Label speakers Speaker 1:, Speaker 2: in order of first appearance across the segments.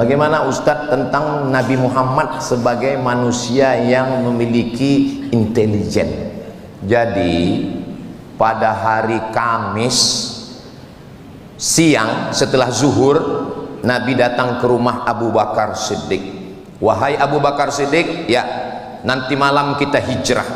Speaker 1: Bagaimana Ustadz tentang Nabi Muhammad sebagai manusia yang memiliki intelijen? Jadi pada hari Kamis siang setelah zuhur, Nabi datang ke rumah Abu Bakar Siddiq. Wahai Abu Bakar Siddiq, ya, nanti malam kita hijrah.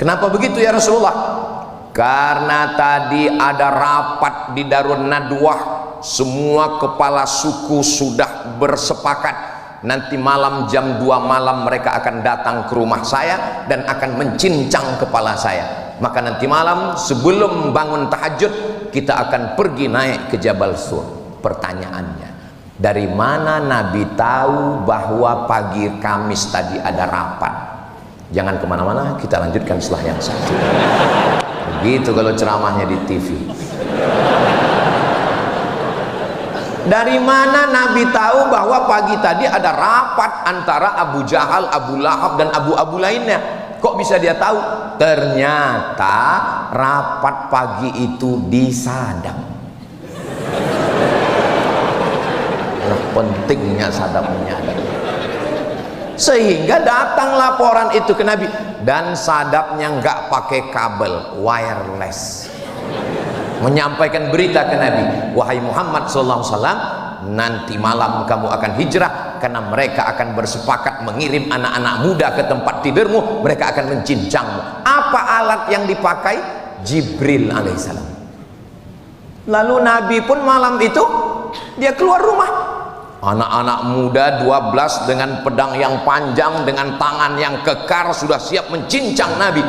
Speaker 1: Kenapa begitu ya Rasulullah? Karena tadi ada rapat di Darun Nadwah. Semua kepala suku sudah bersepakat nanti malam jam 2 malam mereka akan datang ke rumah saya dan akan mencincang kepala saya. Maka nanti malam sebelum bangun tahajud kita akan pergi naik ke Jabal Sur. Pertanyaannya, dari mana Nabi tahu bahwa pagi Kamis tadi ada rapat? Jangan kemana-mana, kita lanjutkan setelah yang satu. Begitu kalau ceramahnya di TV. Dari mana Nabi tahu bahwa pagi tadi ada rapat antara Abu Jahal, Abu Lahab dan Abu lainnya? Kok bisa dia tahu? Ternyata rapat pagi itu di Sadam. Nah, pentingnya Sadam menyadap. Sehingga datang laporan itu ke Nabi, dan Sadapnya nggak pakai kabel, wireless. Menyampaikan berita ke Nabi, wahai Muhammad SAW, nanti malam kamu akan hijrah karena mereka akan bersepakat mengirim anak-anak muda ke tempat tidurmu, mereka akan mencincangmu. Apa alat yang dipakai? Jibril alaihissalam. Lalu Nabi pun malam itu dia keluar rumah. Anak-anak muda 12 dengan pedang yang panjang, dengan tangan yang kekar, sudah siap mencincang Nabi.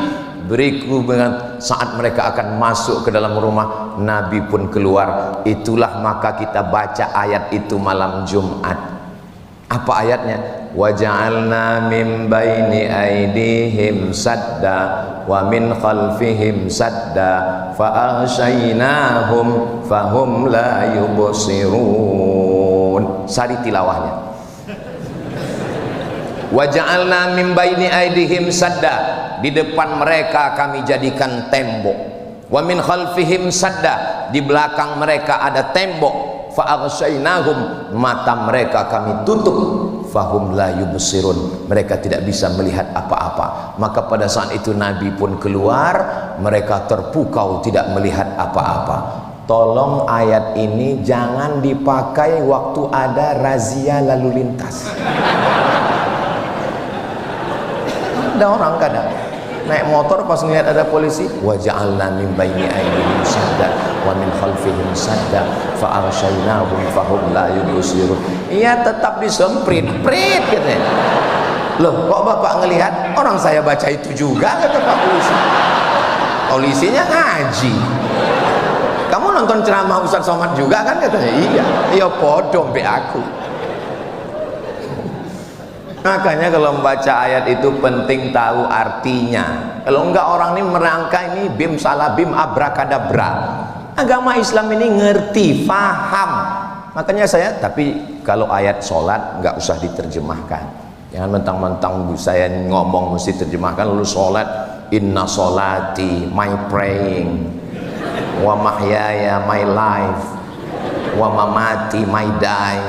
Speaker 1: Berikut saat mereka akan masuk ke dalam rumah, Nabi pun keluar. Itulah maka kita baca ayat itu malam Jumat. Apa ayatnya? Wa ja'alna min baini aydihim sadda wa min khalfihim sadda fa aghshaynahum fahum la yubsirun. Sari tilawahnya. Wa ja'alna min baini aydihim sadda, di depan mereka kami jadikan tembok. Wa min khalfihim sadda, di belakang mereka ada tembok. Fa aghshaynahum, mata mereka kami tutup. Fahum la yubsirun, mereka tidak bisa melihat apa-apa. Maka pada saat itu Nabi pun keluar, mereka terpukau tidak melihat apa-apa. Tolong ayat ini jangan dipakai waktu ada razia lalu lintas. Ada orang kadang naik motor pas ngeliat ada polisi, wa ja'alna min baini aydihim sadda wa min khalfihim sadda fa aghshaynahum fahum la yubsirun. Iya, tetap disemprit prit katanya. Loh, kok Bapak ngelihat? Orang saya baca itu juga, kata Pak polisi. Polisinya ngaji. Kamu nonton ceramah Ustaz Somad juga kan, katanya. Iya. Iya podo mbek aku. Makanya kalau membaca ayat itu penting tahu artinya. Kalau enggak orang ini merangka ini bim salah bim abrakadabra. Agama Islam ini ngerti, paham. Makanya saya, tapi kalau ayat sholat nggak usah diterjemahkan. Jangan mentang-mentang saya ngomong mesti terjemahkan lalu sholat. Inna sholati, my praying, wa mahyaya, my life, wa mamati, my die,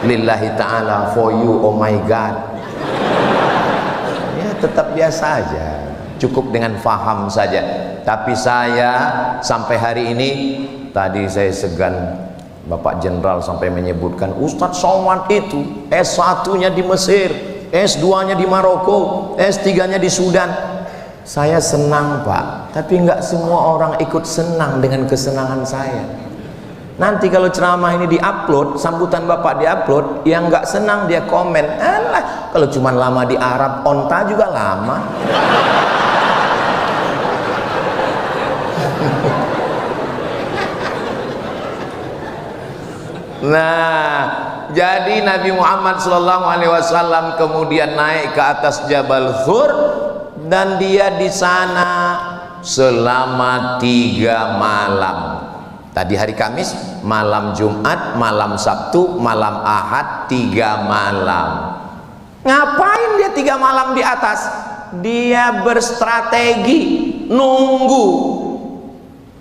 Speaker 1: lillahi ta'ala, for you, oh my God. Ya tetap biasa aja, cukup dengan faham saja. Tapi saya sampai hari ini, tadi saya segan Bapak Jenderal sampai menyebutkan Ustadz Somad itu S1-nya di Mesir, S2-nya di Maroko, S3-nya di Sudan. Saya senang Pak, tapi nggak semua orang ikut senang dengan kesenangan saya. Nanti kalau ceramah ini diupload, sambutan Bapak diupload, yang nggak senang dia komen, alah kalau cuma lama di Arab, onta juga lama. Nah, jadi Nabi Muhammad SAW kemudian naik ke atas Jabal Thur, dan dia di sana selama 3 malam. Tadi hari Kamis, malam Jumat, malam Sabtu, malam Ahad, 3 malam. Ngapain dia 3 malam di atas? Dia berstrategi, nunggu.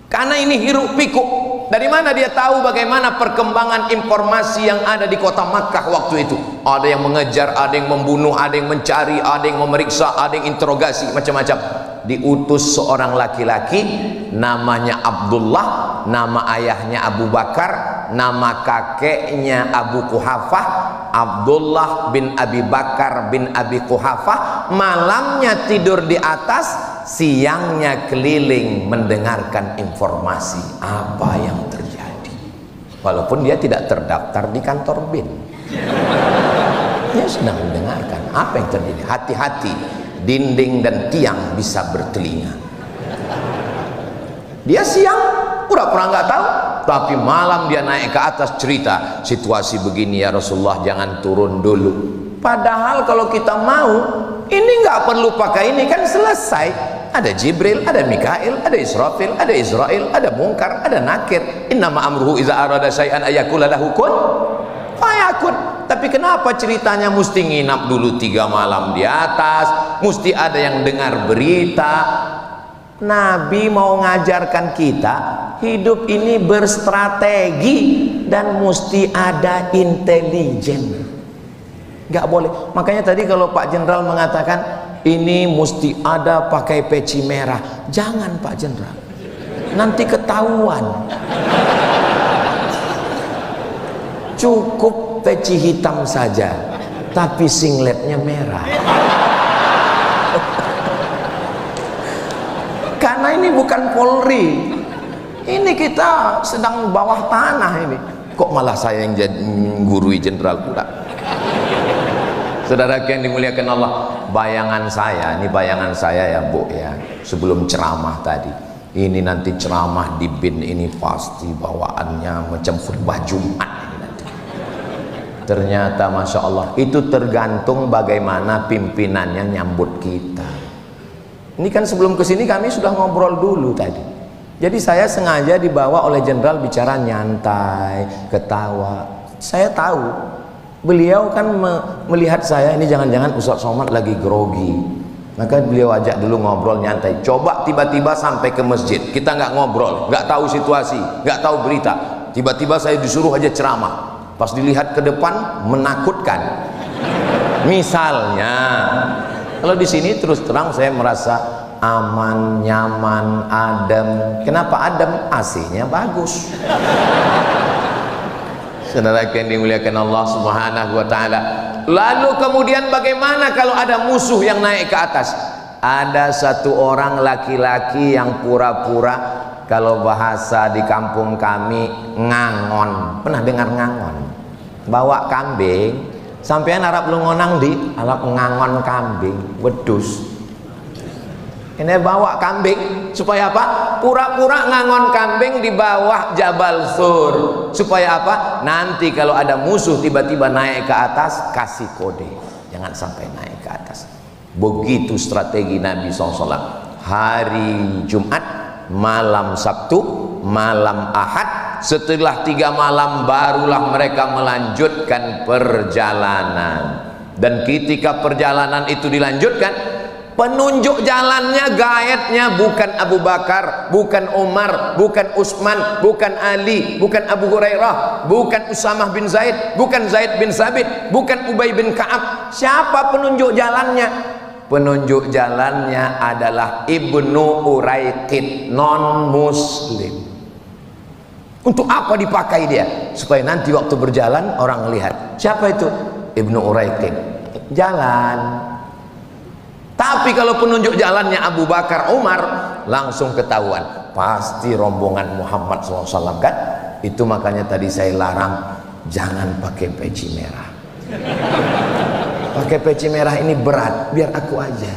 Speaker 1: Karena ini hiruk pikuk. Dari mana dia tahu bagaimana perkembangan informasi yang ada di kota Makkah waktu itu? Ada yang mengejar, ada yang membunuh, ada yang mencari, ada yang memeriksa, ada yang interogasi, macam-macam. Diutus seorang laki-laki namanya Abdullah, nama ayahnya Abu Bakar, nama kakeknya Abu Quhafah, Abdullah bin Abi Bakar bin Abi Quhafah. Malamnya tidur di atas, siangnya keliling mendengarkan informasi apa yang terjadi, walaupun dia tidak terdaftar di kantor BIN. Dia sedang mendengarkan apa yang terjadi. Hati-hati, dinding dan tiang bisa bertelinga. Dia siang pura-pura nggak tahu, tapi malam dia naik ke atas cerita situasi begini ya Rasulullah, jangan turun dulu. Padahal kalau kita mau, ini nggak perlu pakai ini, kan selesai. Ada Jibril, ada Mikail, ada Israfil, ada Israel, ada Munkar, ada Nakir. Innama amruhu iza arada syai'an ayakula lahu kun fayakun. Tapi kenapa ceritanya mesti nginap dulu 3 malam di atas, mesti ada yang dengar berita? Nabi mau ngajarkan kita hidup ini berstrategi dan mesti ada intelijen. Nggak boleh. Makanya tadi kalau Pak Jenderal mengatakan ini mesti ada pakai peci merah, jangan Pak Jenderal, nanti ketahuan. Cukup peci hitam saja, tapi singletnya merah. Karena ini bukan Polri, ini kita sedang bawah tanah ini. Kok malah saya yang jadi gurui jenderal pula? Saudara yang dimuliakan Allah, bayangan saya, ini bayangan saya ya Bu ya, sebelum ceramah tadi, ini nanti ceramah di BIN ini pasti bawaannya macam khutbah Jumat ini nanti. Ternyata Masya Allah, itu tergantung bagaimana pimpinannya nyambut kita. Ini kan sebelum kesini kami sudah ngobrol dulu tadi. Jadi saya sengaja dibawa oleh jenderal bicara nyantai, ketawa. Saya tahu beliau kan melihat saya ini jangan-jangan Ustaz Somad lagi grogi, maka beliau ajak dulu ngobrol nyantai. Coba tiba-tiba sampai ke masjid, kita nggak ngobrol, nggak tahu situasi, nggak tahu berita, tiba-tiba saya disuruh aja ceramah. Pas dilihat ke depan menakutkan. Misalnya, kalau di sini terus terang saya merasa aman, nyaman, adem. Kenapa adem? AC-nya bagus. Saudara yang dimuliakan Allah Subhanahu wa taala. Lalu kemudian bagaimana kalau ada musuh yang naik ke atas? Ada satu orang laki-laki yang pura-pura, kalau bahasa di kampung kami ngangon. Pernah dengar ngangon? Bawa kambing, sampean Arab lu ngonang di Arab ngangon kambing, wedus. Ini bawa kambing supaya apa? Pura-pura ngangon kambing di bawah Jabal Sur. Supaya apa? Nanti kalau ada musuh tiba-tiba naik ke atas, kasih kode, jangan sampai naik ke atas. Begitu strategi Nabi SAW. Hari Jumat, malam Sabtu, malam Ahad, setelah 3 malam barulah mereka melanjutkan perjalanan. Dan ketika perjalanan itu dilanjutkan, penunjuk jalannya, gaetnya bukan Abu Bakar, bukan Umar, bukan Utsman, bukan Ali, bukan Abu Hurairah, bukan Usamah bin Zaid, bukan Zaid bin Sabit, bukan Ubay bin Ka'ab. Siapa penunjuk jalannya? Penunjuk jalannya adalah Ibnu Uraiqid, non muslim. Untuk apa dipakai dia? Supaya nanti waktu berjalan orang melihat. Siapa itu? Ibnu Uraiqid. Jalan. Tapi kalau penunjuk jalannya Abu Bakar, Umar, langsung ketahuan. Pasti rombongan Muhammad SAW kan? Itu makanya tadi saya larang, jangan pakai peci merah. Pakai peci merah ini berat, biar aku aja.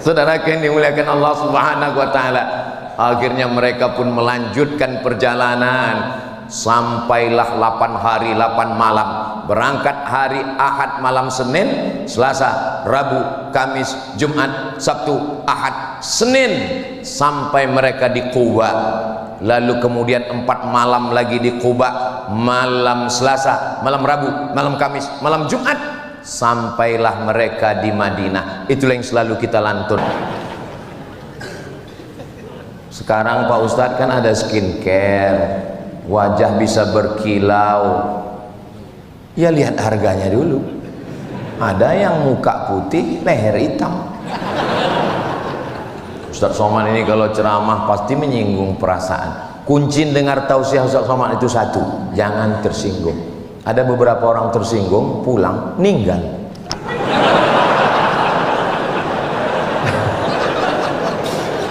Speaker 1: Saudara yang dimuliakan Allah Subhanahu wa taala, akhirnya mereka pun melanjutkan perjalanan. Sampailah 8 hari 8 malam. Berangkat hari Ahad malam Senin, Selasa, Rabu, Kamis, Jumat, Sabtu, Ahad, Senin, sampai mereka di Quba. Lalu kemudian 4 malam lagi di Quba, malam Selasa, malam Rabu, malam Kamis, malam Jumat, sampailah mereka di Madinah. Itulah yang selalu kita lantun. Sekarang Pak Ustadz kan ada skincare, wajah bisa berkilau. Ya lihat harganya dulu. Ada yang muka putih, leher hitam. Ustadz Somad ini kalau ceramah pasti menyinggung perasaan. Kunci dengar tausiah Ustadz Somad itu satu, jangan tersinggung. Ada beberapa orang tersinggung, pulang, ninggal.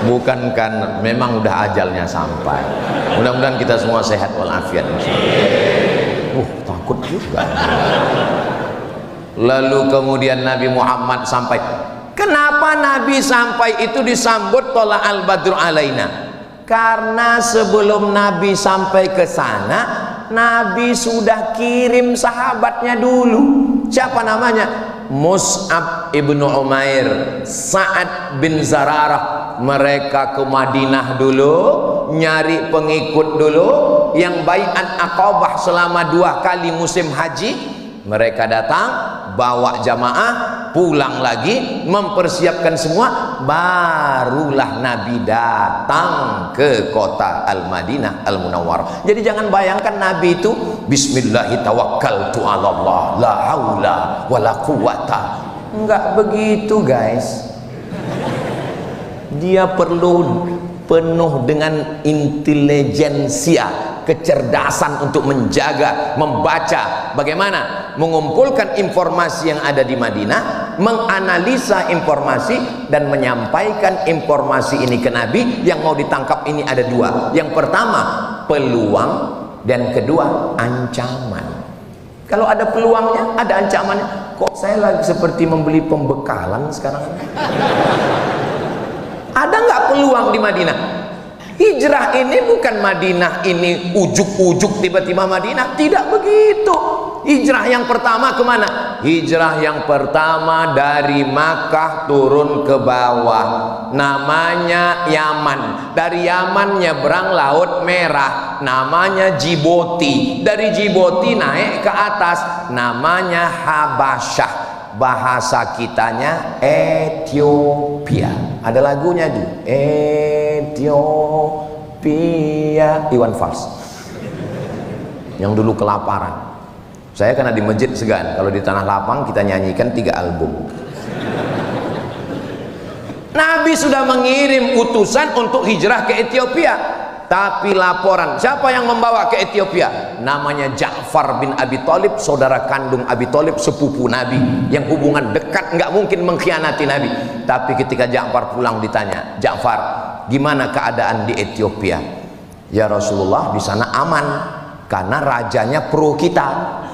Speaker 1: Bukan kan, memang udah ajalnya sampai. Mudah-mudahan kita semua sehat walafiat. Takut juga. Lalu kemudian Nabi Muhammad sampai. Kenapa Nabi sampai itu disambut tola al-badru alaina? Karena sebelum Nabi sampai ke sana, Nabi sudah kirim sahabatnya dulu. Siapa namanya? Mus'ab ibnu Umair, Sa'ad bin Zararah. Mereka ke Madinah dulu, nyari pengikut dulu, yang baiat Aqabah selama 2 kali musim haji. Mereka datang, bawa jamaah, pulang lagi, mempersiapkan semua, barulah Nabi datang ke kota Al-Madinah Al-Munawwarah. Jadi jangan bayangkan Nabi itu bismillahi tawakkaltu 'alallah la haula wala quwata. Enggak begitu, guys. Dia perlu penuh dengan intelijensia, kecerdasan untuk menjaga, membaca, bagaimana mengumpulkan informasi yang ada di Madinah, menganalisa informasi dan menyampaikan informasi ini ke Nabi. Yang mau ditangkap ini ada 2. Yang pertama peluang, dan kedua ancaman. Kalau ada peluangnya, ada ancamannya. Kok saya lagi seperti membeli pembekalan sekarang? Ada nggak peluang di Madinah? Hijrah ini bukan Madinah ini ujuk-ujuk tiba-tiba Madinah, tidak begitu. Hijrah yang pertama kemana? Hijrah yang pertama dari Makkah turun ke bawah, namanya Yaman. Dari Yaman nyebrang Laut Merah, namanya Djibouti. Dari Djibouti naik ke atas, namanya Habasyah. Bahasa kitanya Ethiopia. Ada lagunya di Ethiopia, Iwan Fals yang dulu kelaparan. Saya karena di masjid segan, kalau di tanah lapang kita nyanyikan 3 album. Nabi sudah mengirim utusan untuk hijrah ke Ethiopia, tapi laporan siapa yang membawa ke Ethiopia? Namanya Ja'far bin Abi Thalib, saudara kandung Abi Thalib, sepupu Nabi yang hubungan dekat, nggak mungkin mengkhianati Nabi. Tapi ketika Ja'far pulang ditanya, Ja'far, gimana keadaan di Ethiopia? Ya Rasulullah, di sana aman karena rajanya pro kita,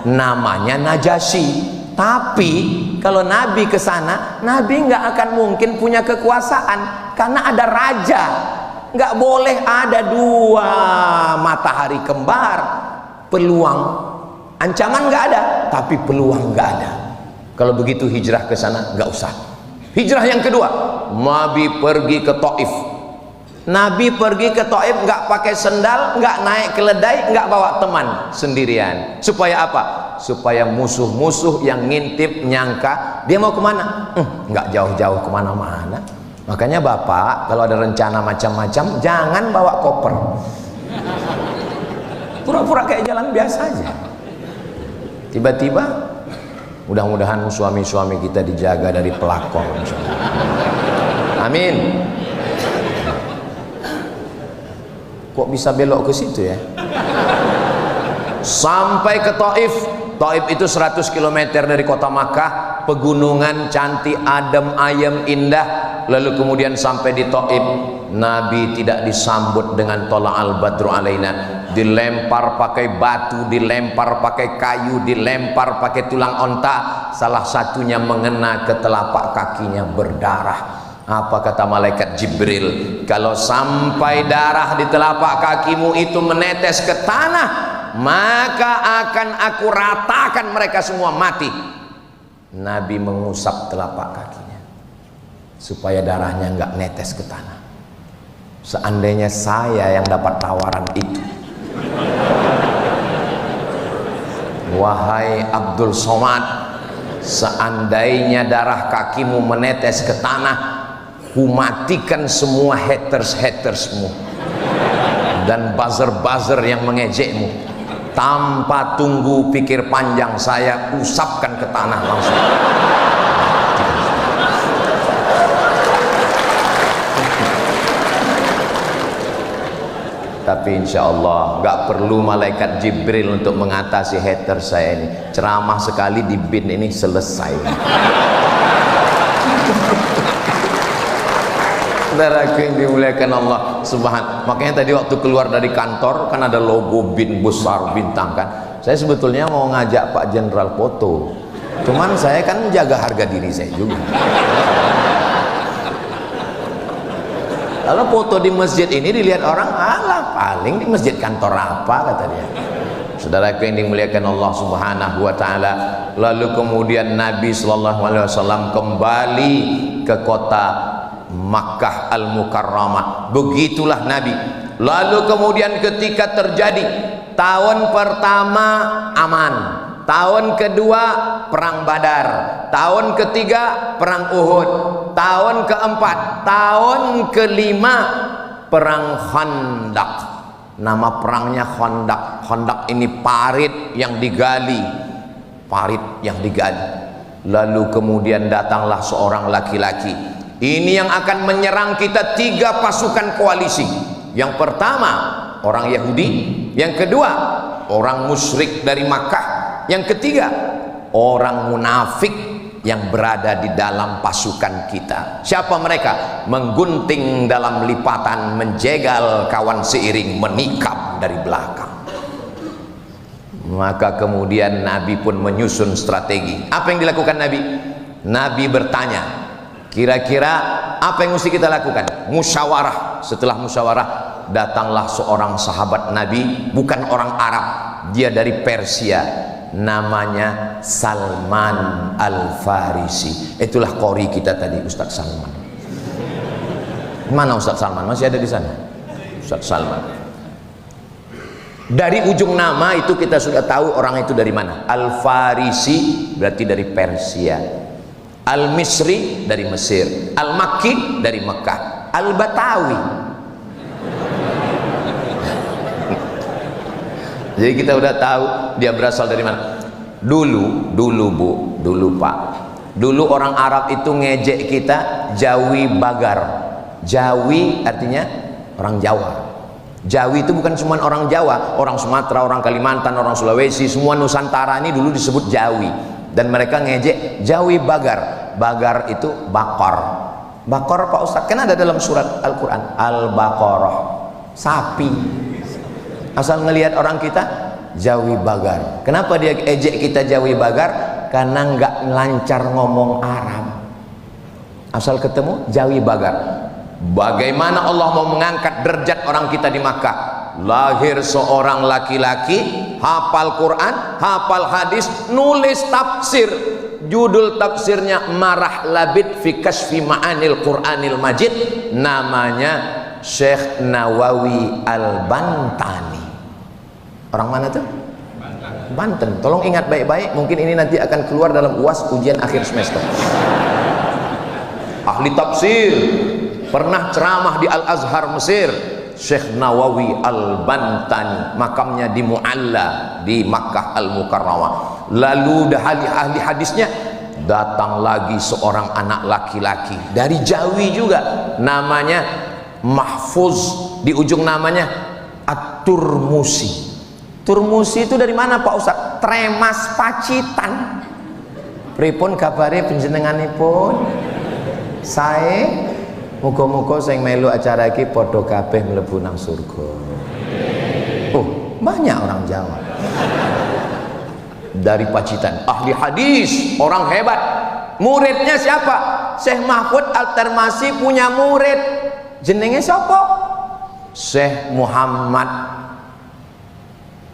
Speaker 1: namanya Najasyi. Tapi kalau Nabi ke sana, Nabi nggak akan mungkin punya kekuasaan karena ada raja. Nggak boleh ada 2 matahari kembar. Peluang, ancaman nggak ada, tapi peluang nggak ada. Kalau begitu hijrah ke sana nggak usah. Hijrah yang kedua, Nabi pergi ke Taif. Nabi pergi ke Taif nggak pakai sendal, nggak naik keledai, nggak bawa teman, sendirian. Supaya apa? Supaya musuh-musuh yang ngintip nyangka dia mau kemana? Nggak jauh-jauh kemana-mana. Makanya Bapak kalau ada rencana macam-macam jangan bawa koper, pura-pura kayak jalan biasa aja. Tiba-tiba, mudah-mudahan suami-suami kita dijaga dari pelakor. Amin. Kok bisa belok ke situ ya? Sampai ke Taif. Taif itu 100 km dari kota Makkah, pegunungan cantik, adem ayem, indah. Lalu kemudian sampai di Taif, Nabi tidak disambut dengan tola al-badru alaina, dilempar pakai batu, dilempar pakai kayu, dilempar pakai tulang onta, salah satunya mengena ke telapak kakinya, berdarah. Apa kata malaikat Jibril? Kalau sampai darah di telapak kakimu itu menetes ke tanah, maka akan aku ratakan mereka semua mati. Nabi mengusap telapak kakinya supaya darahnya nggak netes ke tanah. Seandainya saya yang dapat tawaran itu, wahai Abdul Somad, seandainya darah kakimu menetes ke tanah, ku matikan semua haters-hatersmu. dan buzzer-buzzer yang mengejekmu. Tanpa tunggu pikir panjang, saya usapkan ke tanah langsung. Tapi insya Allah nggak perlu malaikat Jibril untuk mengatasi hater saya ini. Ceramah sekali di bin ini selesai. Saudaraku yang dimuliakan Allah Subhanahu. Makanya tadi waktu keluar dari kantor kan ada logo bin besar bintang kan. Saya sebetulnya mau ngajak Pak Jenderal foto. Cuman saya kan jaga harga diri saya juga. Kalau foto di masjid ini dilihat orang, alah paling di masjid kantor apa, kata dia. Saudaraku yang dimuliakan Allah Subhanahu wa taala. Lalu kemudian Nabi sallallahu alaihi wasallam kembali ke kota Makkah Al-Mukarramah. Begitulah Nabi. Lalu kemudian ketika terjadi tahun pertama aman, tahun kedua perang Badar, tahun ketiga perang Uhud, tahun keempat, tahun kelima perang Khandaq. Nama perangnya Khandaq. Khandaq ini parit yang digali, parit yang digali. Lalu kemudian datanglah seorang laki-laki. Ini yang akan menyerang kita, 3 pasukan koalisi. Yang pertama orang Yahudi, yang kedua orang musyrik dari Makkah, yang ketiga orang munafik yang berada di dalam pasukan kita. Siapa mereka? Menggunting dalam lipatan, menjegal kawan seiring, menikam dari belakang. Maka kemudian Nabi pun menyusun strategi. Apa yang dilakukan Nabi? Nabi bertanya, kira-kira apa yang mesti kita lakukan? Musyawarah. Setelah musyawarah, datanglah seorang sahabat Nabi, bukan orang Arab, dia dari Persia, namanya Salman Al-Farisi. Itulah qori kita tadi, Ustadz Salman. Mana Ustadz Salman? Masih ada di sana? Ustadz Salman. Dari ujung nama itu kita sudah tahu orang itu dari mana. Al-Farisi berarti dari Persia, Al-Misri dari Mesir, Al-Makki dari Mekah, Al-Batawi. Jadi kita udah tahu dia berasal dari mana. Dulu Bu, dulu Pak, dulu orang Arab itu ngejek kita Jawi Bagar. Jawi artinya orang Jawa. Jawi itu bukan cuma orang Jawa, orang Sumatera, orang Kalimantan, orang Sulawesi, semua Nusantara ini dulu disebut Jawi. Dan mereka ngejek Jawi Bagar. Bagar itu bakor. Bakor Pak Ustadz kan ada dalam surat Al-Quran, Al-Baqarah, sapi. Asal ngelihat orang kita Jawi Bagar. Kenapa dia ejek kita Jawi Bagar? Karena nggak lancar ngomong Arab. Asal ketemu Jawi Bagar. Bagaimana Allah mau mengangkat derajat orang kita di Makkah? Lahir seorang laki-laki, hafal Quran, hafal hadis, nulis tafsir. Judul tafsirnya Marah Labid fi Kashfi Ma'anil Quranil Majid. Namanya Syekh Nawawi Al-Bantani. Orang mana tuh? Banten. Tolong ingat baik-baik, mungkin ini nanti akan keluar dalam UAS ujian akhir semester. Ahli tafsir, pernah ceramah di Al-Azhar Mesir. Syekh Nawawi Al-Bantani, makamnya di Mu'alla di Makkah Al-Mukarramah. Lalu ahli hadisnya datang lagi seorang anak laki-laki dari Jawi juga, namanya Mahfuz. Di ujung namanya At-Turmusi. Turmusi itu dari mana Pak Ustadz? Tremas Pacitan. Pripun kabare panjenenganipun? Sae, muga-muga sing melu acara iki padha kabeh mlebu nang surga. Oh, banyak orang Jawa. Dari Pacitan, ahli hadis, orang hebat. Muridnya siapa? Syekh Mahfud Al-Termasi punya murid. Jenenge siapa? Syekh Muhammad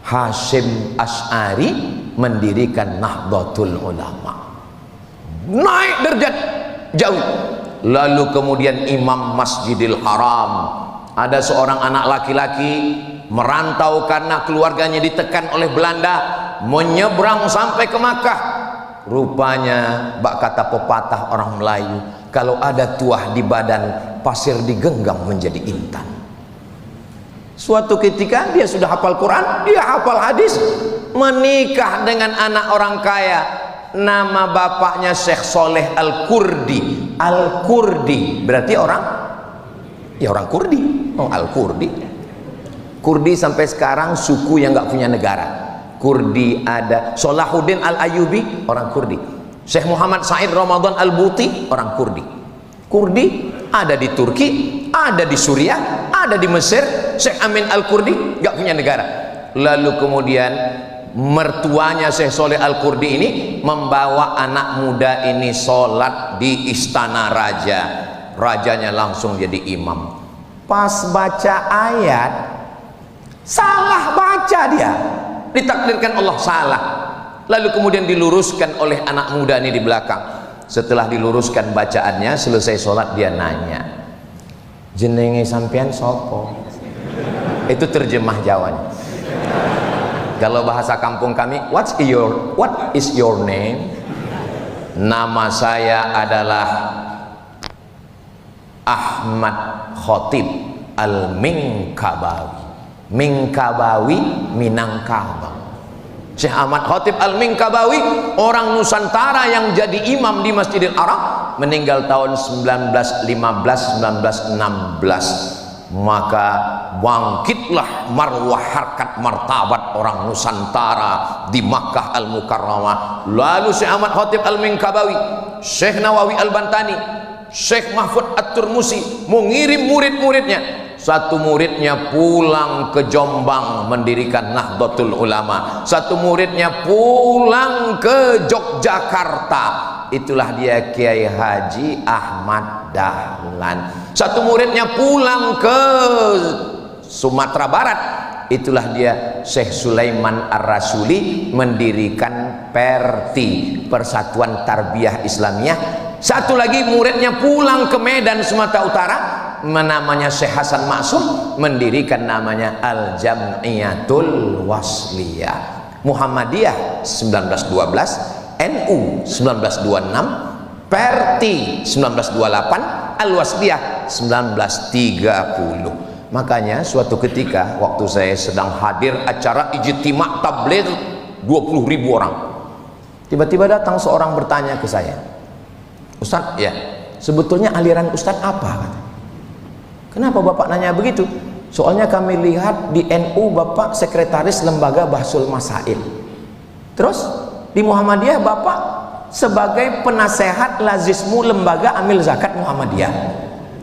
Speaker 1: Hashim Asy'ari mendirikan Nahdlatul Ulama. Naik derajat jauh. Lalu kemudian Imam Masjidil Haram. Ada seorang anak laki-laki merantau karena keluarganya ditekan oleh Belanda, menyeberang sampai ke Makkah. Rupanya bak kata pepatah orang Melayu, kalau ada tuah di badan, pasir digenggam menjadi intan. Suatu ketika dia sudah hafal Quran, dia hafal hadis, menikah dengan anak orang kaya. Nama bapaknya Syekh Soleh Al-Kurdi. Al-Kurdi berarti orang, ya orang Kurdi. Oh, Al-Kurdi. Kurdi sampai sekarang suku yang nggak punya negara. Kurdi ada, Salahuddin Al-Ayyubi orang Kurdi, Syekh Muhammad Said Ramadan Al-Buti orang Kurdi. Kurdi ada di Turki, ada di Suriah, ada di Mesir. Syekh Amin Al-Kurdi nggak punya negara. Lalu kemudian mertuanya Syekh Soleh Al-Kurdi ini membawa anak muda ini sholat di istana raja. Rajanya langsung jadi imam. Pas baca ayat, salah baca dia, ditakdirkan Allah salah. Lalu kemudian diluruskan oleh anak muda ini di belakang. Setelah diluruskan bacaannya, selesai sholat dia nanya, jenenge sampean sopo? Itu terjemah Jawanya. Kalau bahasa kampung kami, what is your name? Nama saya adalah Ahmad Khotib Al-Minkabawi. Minkabawi, Minangkabau. Syekh Ahmad Khotib Al-Minkabawi, orang Nusantara yang jadi imam di Masjidil Haram, meninggal tahun 1915-1916. Maka bangkitlah marwah harkat martabat orang Nusantara di Makkah Al-Mukarramah. Lalu Syekh Ahmad Khotib Al-Minkabawi, Syekh Nawawi Al-Bantani, Syekh Mahfud At-Turmusi mengirim murid-muridnya. Satu muridnya pulang ke Jombang mendirikan Nahdlatul Ulama, satu muridnya pulang ke Yogyakarta, itulah dia Kiai Haji Ahmad Dahlan. Satu muridnya pulang ke Sumatera Barat, itulah dia Syekh Sulaiman Ar-Rasuli mendirikan Perti, Persatuan Tarbiyah Islamiyah. Satu lagi muridnya pulang ke Medan Sumatera Utara, namanya Syekh Hasan Maksum, mendirikan namanya Al-Jam'iyatul Wasliyah. Muhammadiyah 1912, NU 1926, Perti 1928, Al-Wasliyah 1930. Makanya suatu ketika waktu saya sedang hadir acara ijtima' tabligh 20.000 orang, tiba-tiba datang seorang bertanya ke saya, Ustadz, ya sebetulnya aliran Ustadz apa? Kenapa Bapak nanya begitu? Soalnya kami lihat di NU Bapak sekretaris lembaga Bahsul Masail, terus di Muhammadiyah Bapak sebagai penasehat lazismu lembaga amil zakat Muhammadiyah,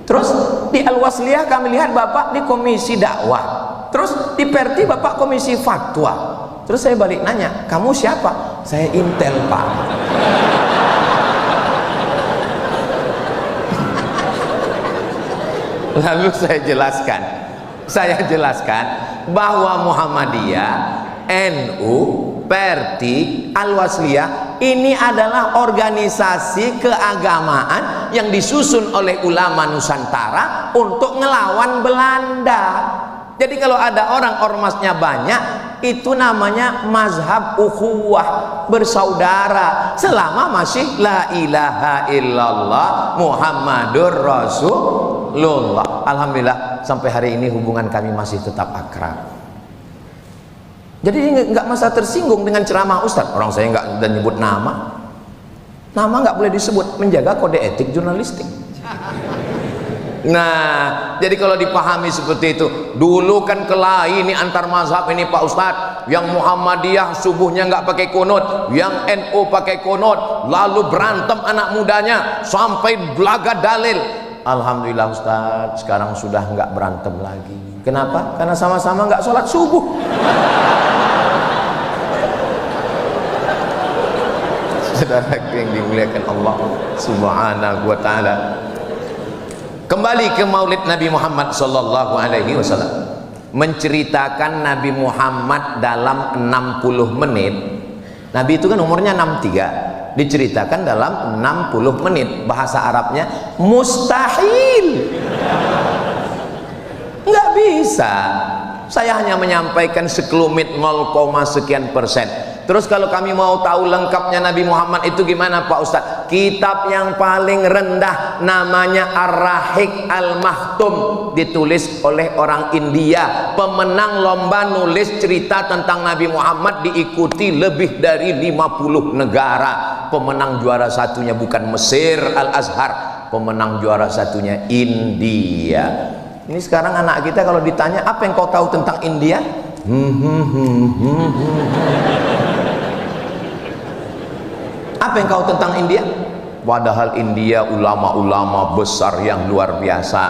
Speaker 1: terus di Al-Wasliyah kami lihat Bapak di komisi dakwah, terus di Perti Bapak komisi fatwa. Terus saya balik nanya, kamu siapa? Saya Intel, Pak. Lalu saya jelaskan bahwa Muhammadiyah, NU, Perti, Al-Wasliyah ini adalah organisasi keagamaan yang disusun oleh ulama Nusantara untuk ngelawan Belanda. Jadi kalau ada orang ormasnya banyak, itu namanya mazhab ukhuwah, bersaudara, selama masih la ilaha illallah Muhammadur Rasulullah. Alhamdulillah sampai hari ini hubungan kami masih tetap akrab. Jadi nggak masa tersinggung dengan ceramah Ustadz. Orang saya nggak dan nyebut nama nggak boleh disebut, menjaga kode etik jurnalistik. Nah, jadi kalau dipahami seperti itu, dulu kan kelahi ini antar mazhab ini Pak Ustadz, yang Muhammadiyah subuhnya nggak pakai kunut, yang NU pakai kunut, lalu berantem anak mudanya sampai belaga dalil. Alhamdulillah Ustadz, sekarang sudah nggak berantem lagi. Kenapa? Karena sama-sama nggak sholat subuh. Saudara yang dimuliakan Allah Subhanahu wa ta'ala, kembali ke maulid Nabi Muhammad sallallahu alaihi wasallam, menceritakan Nabi Muhammad dalam 60 menit. Nabi itu kan umurnya 63, diceritakan dalam 60 menit. Bahasa Arabnya mustahil, nggak bisa. Saya hanya menyampaikan sekelumit 0, sekian persen. Terus kalau kami mau tahu lengkapnya Nabi Muhammad itu gimana Pak Ustadz? Kitab yang paling rendah namanya Ar-Rahiq Al-Maktum, ditulis oleh orang India. Pemenang lomba nulis cerita tentang Nabi Muhammad diikuti lebih dari 50 negara. Pemenang juara satunya bukan Mesir Al-Azhar, pemenang juara satunya India. Ini sekarang anak kita kalau ditanya apa yang kau tahu tentang India? Apa yang kau tentang India? Padahal India ulama-ulama besar yang luar biasa.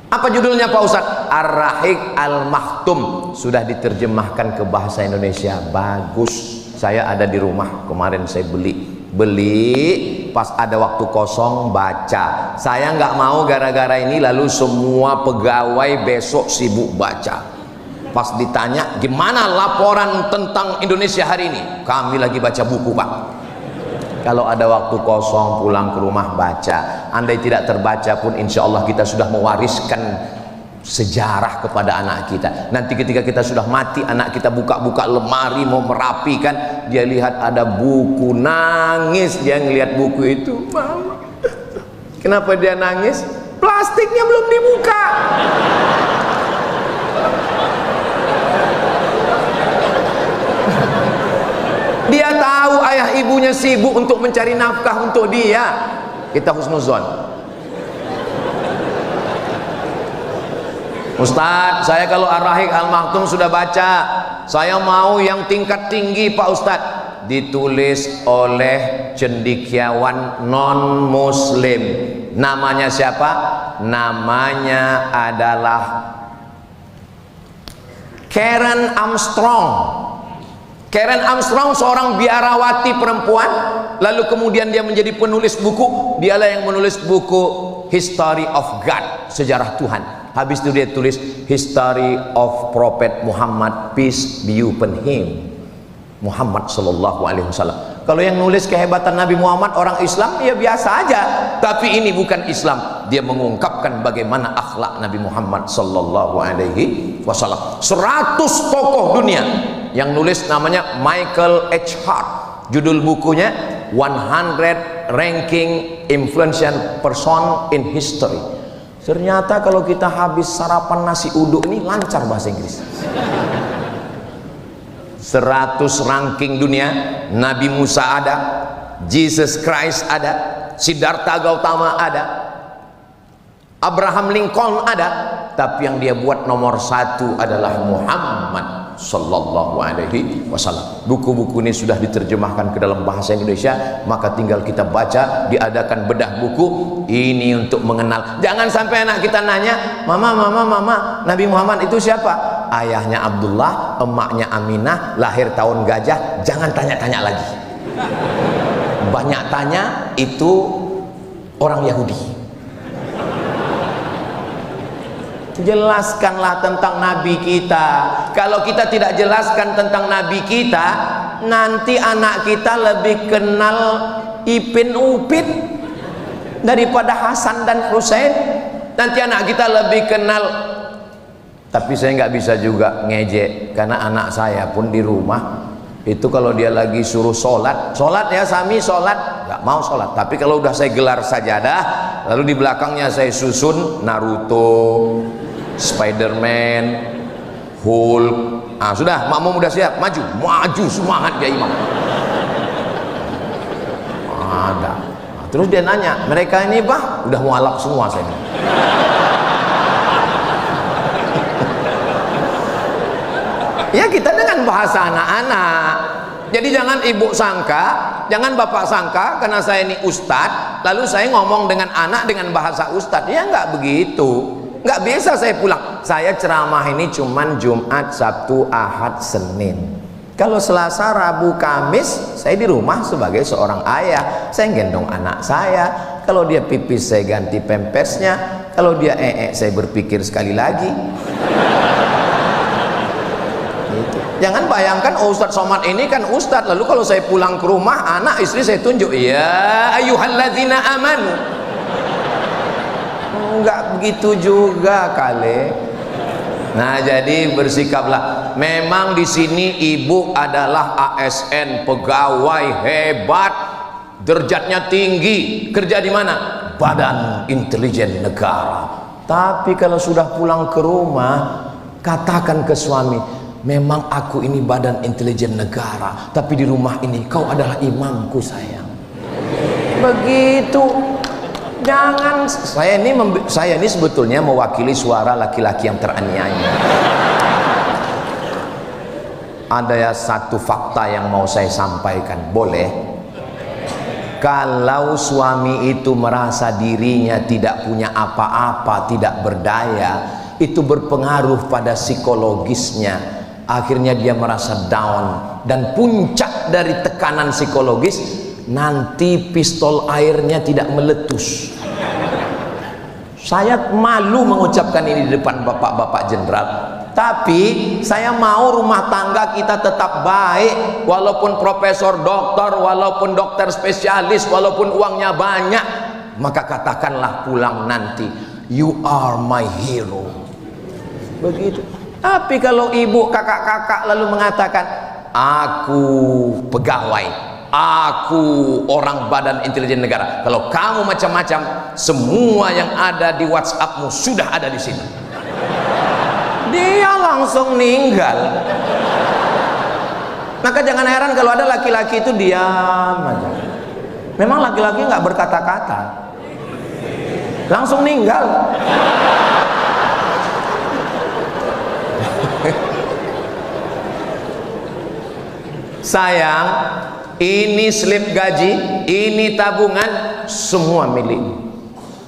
Speaker 1: Apa judulnya Pak Ustadz? Ar-Rahiq Al-Maktum. Sudah diterjemahkan ke bahasa Indonesia. Bagus. Saya ada di rumah kemarin, saya beli pas ada waktu kosong baca. Saya nggak mau gara-gara ini lalu semua pegawai besok sibuk baca. Pas ditanya gimana laporan tentang Indonesia hari ini, kami lagi baca buku Pak. Kalau ada waktu kosong pulang ke rumah baca. Andai tidak terbaca pun insya Allah kita sudah mewariskan sejarah kepada anak kita. Nanti ketika kita sudah mati, anak kita buka-buka lemari mau merapikan, dia lihat ada buku, nangis dia ngelihat buku itu. Mama, kenapa dia nangis? Plastiknya belum dibuka. Dia tahu ayah ibunya sibuk untuk mencari nafkah untuk dia. Kita husnuzon. Ustadz, saya kalau Ar-Rahiq Al-Maktum sudah baca, saya mau yang tingkat tinggi Pak Ustadz. Ditulis oleh cendekiawan non muslim. Namanya siapa? Namanya adalah Karen Armstrong. Karen Armstrong seorang biarawati perempuan, lalu kemudian dia menjadi penulis buku. Dialah yang menulis buku History of God, sejarah Tuhan. Habis itu dia tulis History of Prophet Muhammad, peace be upon him, Muhammad sallallahu alaihi wasallam. Kalau yang nulis kehebatan Nabi Muhammad orang Islam, ya biasa aja. Tapi ini bukan Islam. Dia mengungkapkan bagaimana akhlak Nabi Muhammad sallallahu alaihi wasallam. 100 tokoh dunia. Yang nulis namanya Michael H. Hart. Judul bukunya 100 Ranking Influential Person in History. Ternyata kalau kita habis sarapan nasi uduk ini lancar bahasa Inggris. 100 ranking dunia. Nabi Musa ada, Jesus Christ ada, Siddhartha Gautama ada, Abraham Lincoln ada, tapi yang dia buat nomor 1 adalah Muhammad sallallahu alaihi wasallam. Buku-buku ini sudah diterjemahkan ke dalam bahasa Indonesia, maka tinggal kita baca. Diadakan bedah buku ini untuk mengenal. Jangan sampai anak kita nanya, mama, Nabi Muhammad itu siapa? Ayahnya Abdullah, emaknya Aminah, lahir tahun gajah. Jangan tanya-tanya lagi. Banyak tanya itu orang Yahudi. Jelaskanlah tentang Nabi kita. Kalau kita tidak jelaskan tentang Nabi kita, nanti anak kita lebih kenal Ipin Upin daripada Hasan dan Husain. Nanti anak kita lebih kenal. Tapi saya nggak bisa juga ngejek, karena anak saya pun di rumah itu kalau dia lagi suruh sholat ya Sami sholat, nggak mau sholat. Tapi kalau udah saya gelar sajadah, lalu di belakangnya saya susun Naruto, Spiderman, Hulk. Ah sudah, makmum udah siap, maju semangat ya imam. Ada. Nah, terus dia nanya, mereka ini bah udah mualaf semua saya. Ya kita dengan bahasa anak-anak. Jadi jangan ibu sangka, jangan bapak sangka karena saya ini ustadz, lalu saya ngomong dengan anak dengan bahasa ustadz. Ya nggak begitu. Nggak biasa saya pulang. Saya ceramah ini cuman Jumat, Sabtu, Ahad, Senin. Kalau Selasa, Rabu, Kamis saya di rumah sebagai seorang ayah. Saya gendong anak saya. Kalau dia pipis saya ganti pempesnya. Kalau dia saya berpikir sekali lagi. Jangan bayangkan Ustadz Somad ini kan Ustadz, lalu kalau saya pulang ke rumah anak istri saya tunjuk, ya ayyuhalladzina amanu. Enggak begitu juga kali. Nah, jadi bersikaplah. Memang di sini ibu adalah ASN, pegawai hebat, derajatnya tinggi, kerja di mana? Badan Intelijen Negara. Tapi kalau sudah pulang ke rumah, katakan ke suami, memang aku ini Badan Intelijen Negara, tapi di rumah ini kau adalah imamku sayang. Begitu. Jangan, saya ini sebetulnya mewakili suara laki-laki yang teraniaya. Ada ya satu fakta yang mau saya sampaikan, boleh? Kalau suami itu merasa dirinya tidak punya apa-apa, tidak berdaya, itu berpengaruh pada psikologisnya. Akhirnya dia merasa down, dan puncak dari tekanan psikologis, nanti pistol airnya tidak meletus. Saya malu mengucapkan ini di depan bapak-bapak jenderal, tapi saya mau rumah tangga kita tetap baik, walaupun profesor, dokter, walaupun dokter spesialis, walaupun uangnya banyak. Maka katakanlah pulang nanti, you are my hero. Begitu. Tapi kalau ibu, kakak-kakak lalu mengatakan, aku pegawai, aku orang Badan Intelijen Negara, kalau kamu macam-macam, semua yang ada di WhatsAppmu sudah ada di sini, dia langsung meninggal. Maka jangan heran kalau ada laki-laki itu diam aja. Memang laki-laki nggak berkata-kata, langsung meninggal. Sayang, ini slip gaji, ini tabungan, semua milik.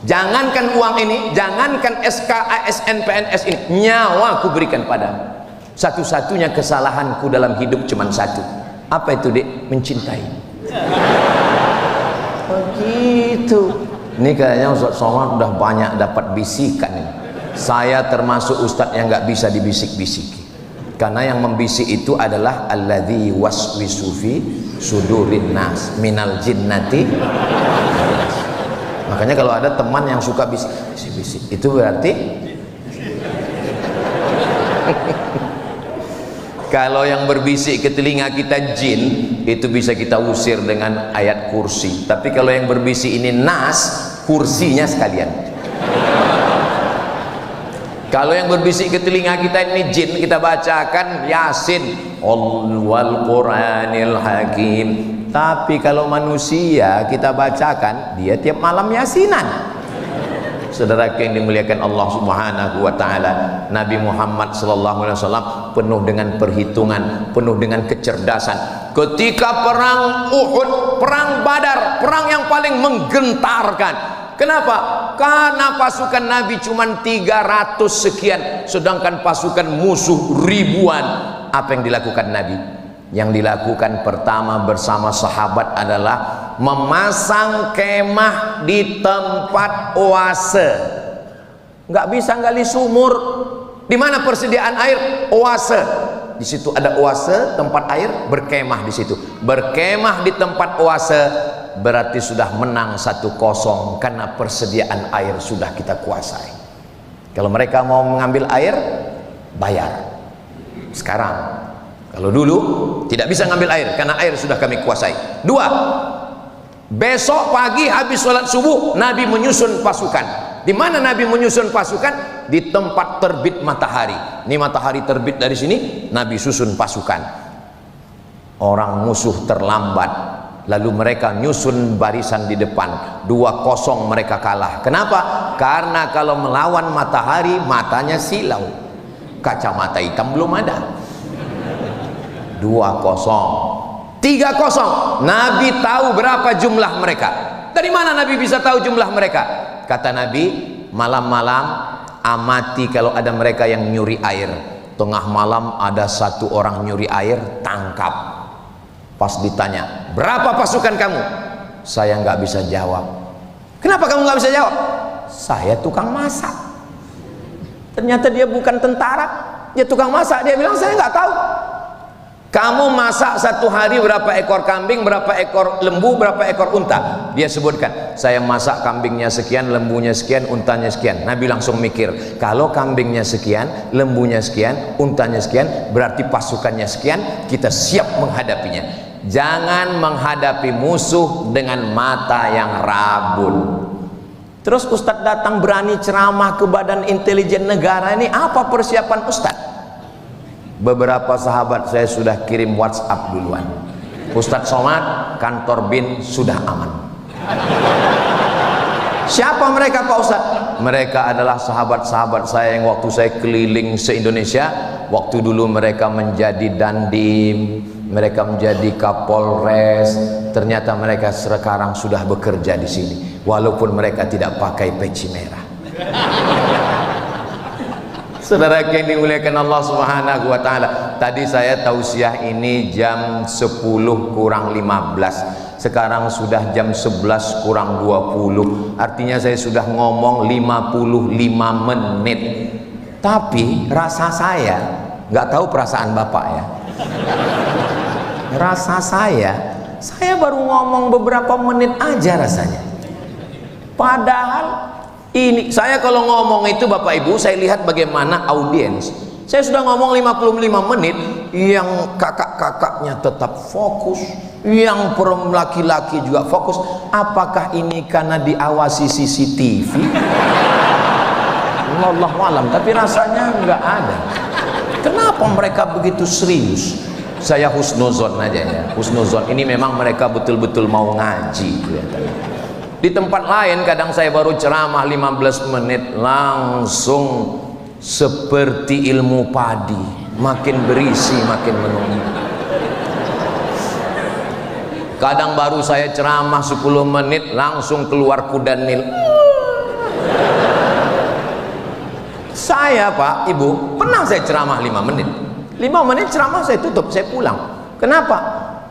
Speaker 1: Jangankan uang ini, jangankan SK, ASN, PNS ini, nyawa aku berikan padamu. Satu-satunya kesalahanku dalam hidup cuma satu. Apa itu, Dek? Mencintai. Begitu. Ini kayaknya Ustaz Somad udah banyak dapat bisikan ini. Saya termasuk ustadz yang nggak bisa dibisik-bisiki. Karena yang membisik itu adalah alladzi waswisu fi sudurin nas minal jinnati. Makanya kalau ada teman yang suka bisik-bisik, itu berarti kalau yang berbisik ke telinga kita jin, itu bisa kita usir dengan ayat kursi. Tapi kalau yang berbisik ini nas, kursinya sekalian. Kalau yang berbisik ke telinga kita ini jin, kita bacakan Yasin, wal Qur'anil Hakim. Tapi kalau manusia kita bacakan, dia tiap malam Yasinan. Saudara yang dimuliakan Allah Subhanahu wa taala, Nabi Muhammad sallallahu alaihi wasallam penuh dengan perhitungan, penuh dengan kecerdasan. Ketika perang Uhud, perang Badar, perang yang paling menggentarkan. Kenapa? Karena pasukan Nabi cuma 300 sekian, sedangkan pasukan musuh ribuan. Apa yang dilakukan Nabi? Yang dilakukan pertama bersama sahabat adalah memasang kemah di tempat oase. Nggak bisa gali sumur. Di mana persediaan air? Oase. Di situ ada oase, tempat air, berkemah di situ. Berkemah di tempat oase berarti sudah menang 1-0, karena persediaan air sudah kita kuasai. Kalau mereka mau mengambil air, bayar. Sekarang, kalau dulu tidak bisa ngambil air karena air sudah kami kuasai. 2, besok pagi habis sholat subuh Nabi menyusun pasukan. Di mana Nabi menyusun pasukan? Di tempat terbit matahari. Ini matahari terbit dari sini, Nabi susun pasukan. Orang musuh terlambat, lalu mereka nyusun barisan di depan. 2-0 mereka kalah. Kenapa? Karena kalau melawan matahari, matanya silau, kacamata hitam belum ada. 2-0. 3-0. Nabi tahu berapa jumlah mereka. Dari mana Nabi bisa tahu jumlah mereka? Kata Nabi, malam-malam amati kalau ada mereka yang nyuri air. Tengah malam ada satu orang nyuri air, tangkap. Pas ditanya, berapa pasukan kamu? Saya nggak bisa jawab. Kenapa kamu nggak bisa jawab? Saya tukang masak. Ternyata dia bukan tentara, dia tukang masak. Dia bilang saya nggak tahu. Kamu masak satu hari berapa ekor kambing, berapa ekor lembu, berapa ekor unta? Dia sebutkan, saya masak kambingnya sekian, lembunya sekian, untanya sekian. Nabi langsung mikir, kalau kambingnya sekian, lembunya sekian, untanya sekian, berarti pasukannya sekian, kita siap menghadapinya. Jangan menghadapi musuh dengan mata yang rabun. Terus Ustadz datang berani ceramah ke Badan Intelijen Negara, ini apa persiapan Ustadz? Beberapa sahabat saya sudah kirim WhatsApp duluan. Ustadz Somad, kantor BIN sudah aman. Siapa mereka Pak Ustadz? Mereka adalah sahabat-sahabat saya yang waktu saya keliling se-Indonesia. Waktu dulu mereka menjadi Dandim, mereka menjadi Kapolres. Ternyata mereka sekarang sudah bekerja di sini, walaupun mereka tidak pakai peci merah. Saudara yang dimuliakan Allah Subhanahu wa taala, tadi saya tausiah ini jam 10 kurang 15. Sekarang sudah jam 11 kurang 20. Artinya saya sudah ngomong 55 menit. Tapi rasa saya, nggak tahu perasaan Bapak ya. Rasa saya baru ngomong beberapa menit aja rasanya. Padahal ini saya kalau ngomong itu Bapak Ibu, saya lihat bagaimana audiens. Saya sudah ngomong 55 menit, yang kakak-kakaknya tetap fokus, yang laki-laki juga fokus. Apakah ini karena diawasi CCTV? Wallahu alam, tapi rasanya enggak ada. Kenapa mereka begitu serius? Saya husnuzon aja ya, husnuzon. Ini memang mereka betul-betul mau ngaji kelihatannya. Di tempat lain kadang saya baru ceramah 15 menit langsung seperti ilmu padi, makin berisi makin menumpuk. Kadang baru saya ceramah 10 menit langsung keluar kuda Nil. Saya Pak Ibu pernah saya ceramah 5 menit 5 menit ceramah saya tutup, saya pulang. Kenapa?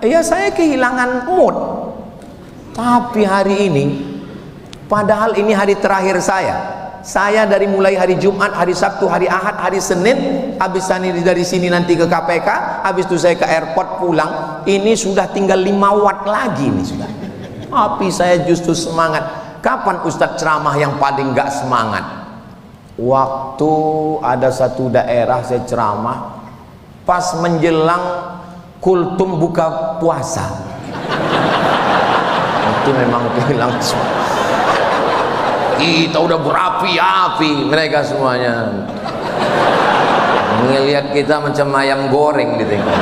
Speaker 1: Ya saya kehilangan mood. Tapi hari ini, padahal ini hari terakhir saya dari mulai hari Jumat, hari Sabtu, hari Ahad, hari Senin, habis dari sini nanti ke KPK, habis itu saya ke airport pulang, ini sudah tinggal 5 watt lagi ini sudah. Tapi saya justru semangat. Kapan Ustadz ceramah yang paling gak semangat? Waktu ada satu daerah saya ceramah pas menjelang kultum buka puasa. Itu memang hilang semua. Kita udah berapi-api, mereka semuanya ngelihat kita macam ayam goreng di tengah.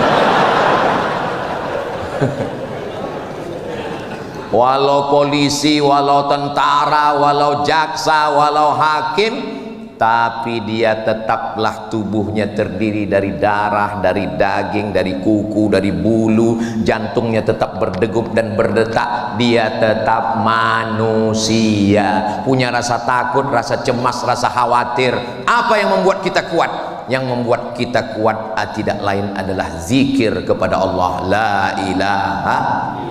Speaker 1: Walau polisi, walau tentara, walau jaksa, walau hakim, tapi dia tetaplah tubuhnya terdiri dari darah, dari daging, dari kuku, dari bulu, jantungnya tetap berdegup dan berdetak. Dia tetap manusia, punya rasa takut, rasa cemas, rasa khawatir. Apa yang membuat kita kuat? Yang membuat kita kuat tidak lain adalah zikir kepada Allah, la ilaha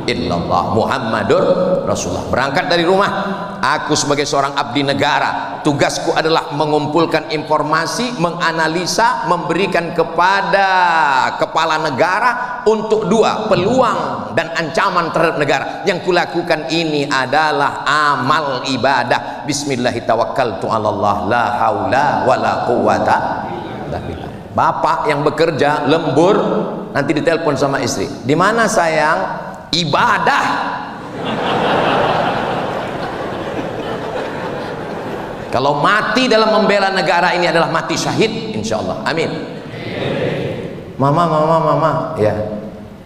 Speaker 1: illallah Muhammadur Rasulullah. Berangkat dari rumah, aku sebagai seorang abdi negara, tugasku adalah mengumpulkan informasi, menganalisa, memberikan kepada kepala negara untuk 2, peluang dan ancaman terhadap negara. Yang kulakukan ini adalah amal ibadah. Bismillahirrahmanirrahim, la haula wala quwata. Bapak yang bekerja lembur, nanti ditelepon sama istri, di mana sayang? Ibadah. Kalau mati dalam membela negara ini adalah mati syahid, insya Allah, amin. Mama, ya.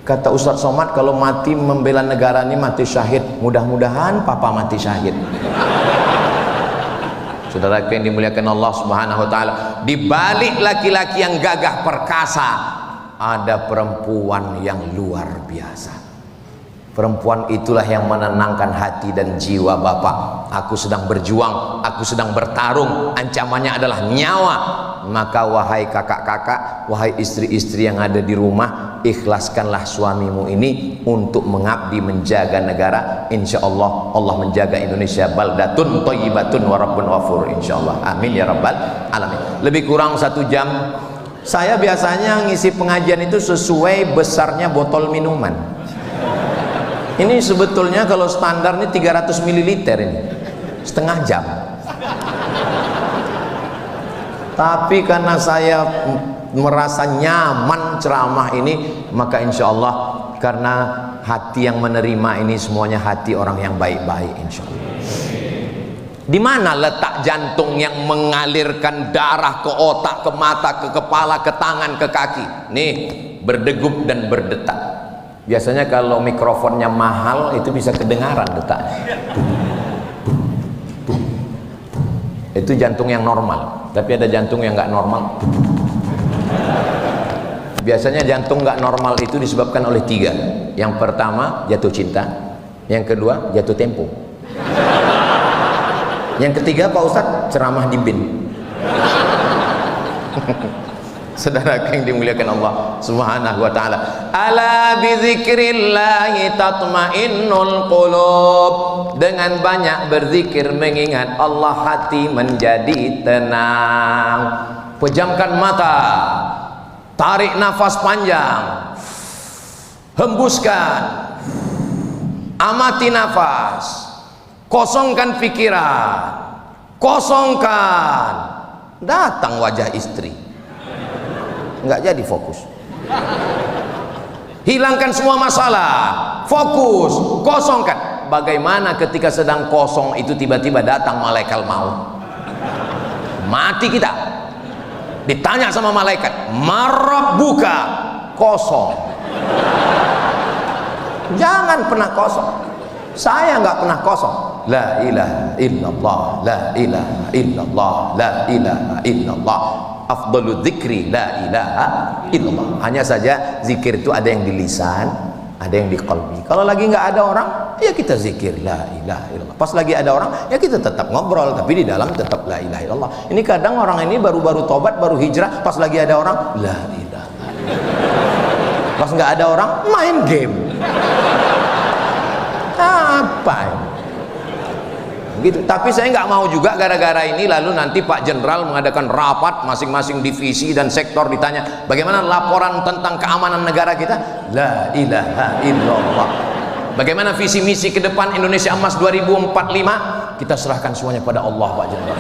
Speaker 1: Kata Ustadz Somad, kalau mati membela negara ini mati syahid. Mudah-mudahan papa mati syahid. Saudara yang dimuliakan Allah Subhanahu wa taala, di balik laki-laki yang gagah perkasa ada perempuan yang luar biasa. Perempuan itulah yang menenangkan hati dan jiwa Bapak. Aku sedang berjuang, aku sedang bertarung, ancamannya adalah nyawa. Maka wahai kakak-kakak, wahai istri-istri yang ada di rumah, ikhlaskanlah suamimu ini untuk mengabdi menjaga negara. Insya Allah Allah menjaga Indonesia baldatun thayyibatun wa rabbun ghafur, insya Allah, amin ya rabbal alamin. Lebih kurang 1 jam Saya biasanya ngisi pengajian itu sesuai besarnya botol minuman. Ini sebetulnya kalau standar ini 300 ml ini, setengah jam. Tapi karena saya merasa nyaman ceramah ini, maka insya Allah karena hati yang menerima ini semuanya hati orang yang baik-baik, insya Allah. Di mana letak jantung yang mengalirkan darah ke otak, ke mata, ke kepala, ke tangan, ke kaki? Nih, berdegup dan berdetak. Biasanya kalau mikrofonnya mahal itu bisa kedengaran detaknya. Itu jantung yang normal. Tapi ada jantung yang nggak normal. Biasanya jantung nggak normal itu disebabkan oleh 3. Yang pertama jatuh cinta, yang kedua jatuh tempo, yang ketiga Pak Ustadz ceramah di bin. Saudara yang dimuliakan Allah Subhanahu wa taala, ala bizikrillahi tatmainnul qulub. Dengan banyak berzikir mengingat Allah hati menjadi tenang. Pejamkan mata, tarik nafas panjang, hembuskan, amati nafas, kosongkan pikiran, kosongkan. Datang wajah istri, nggak jadi fokus. Hilangkan semua masalah, fokus, kosongkan. Bagaimana ketika sedang kosong itu tiba-tiba datang malaikat maut? Mati kita. Ditanya sama malaikat, marabbuka, kosong. Jangan pernah kosong. Saya nggak pernah kosong. La ilaha illallah, la ilaha illallah, la ilaha illallah. Afdalu dzikri la ilaha illallah. Hanya saja zikir itu ada yang di lisan, ada yang di qalbi. Kalau lagi nggak ada orang, ya kita zikir la ilaha illallah. Pas lagi ada orang, ya kita tetap ngobrol, tapi di dalam tetap la ilaha illallah. Ini kadang orang ini baru-baru tobat, baru hijrah, pas lagi ada orang la ilaha illallah. Pas nggak ada orang, main game. Apa ini? Gitu. Tapi saya nggak mau juga gara-gara ini lalu nanti Pak Jenderal mengadakan rapat masing-masing divisi dan sektor, ditanya bagaimana laporan tentang keamanan negara kita. La ilaha illallah. Bagaimana visi misi ke depan Indonesia Emas 2045, kita serahkan semuanya pada Allah, Pak Jenderal.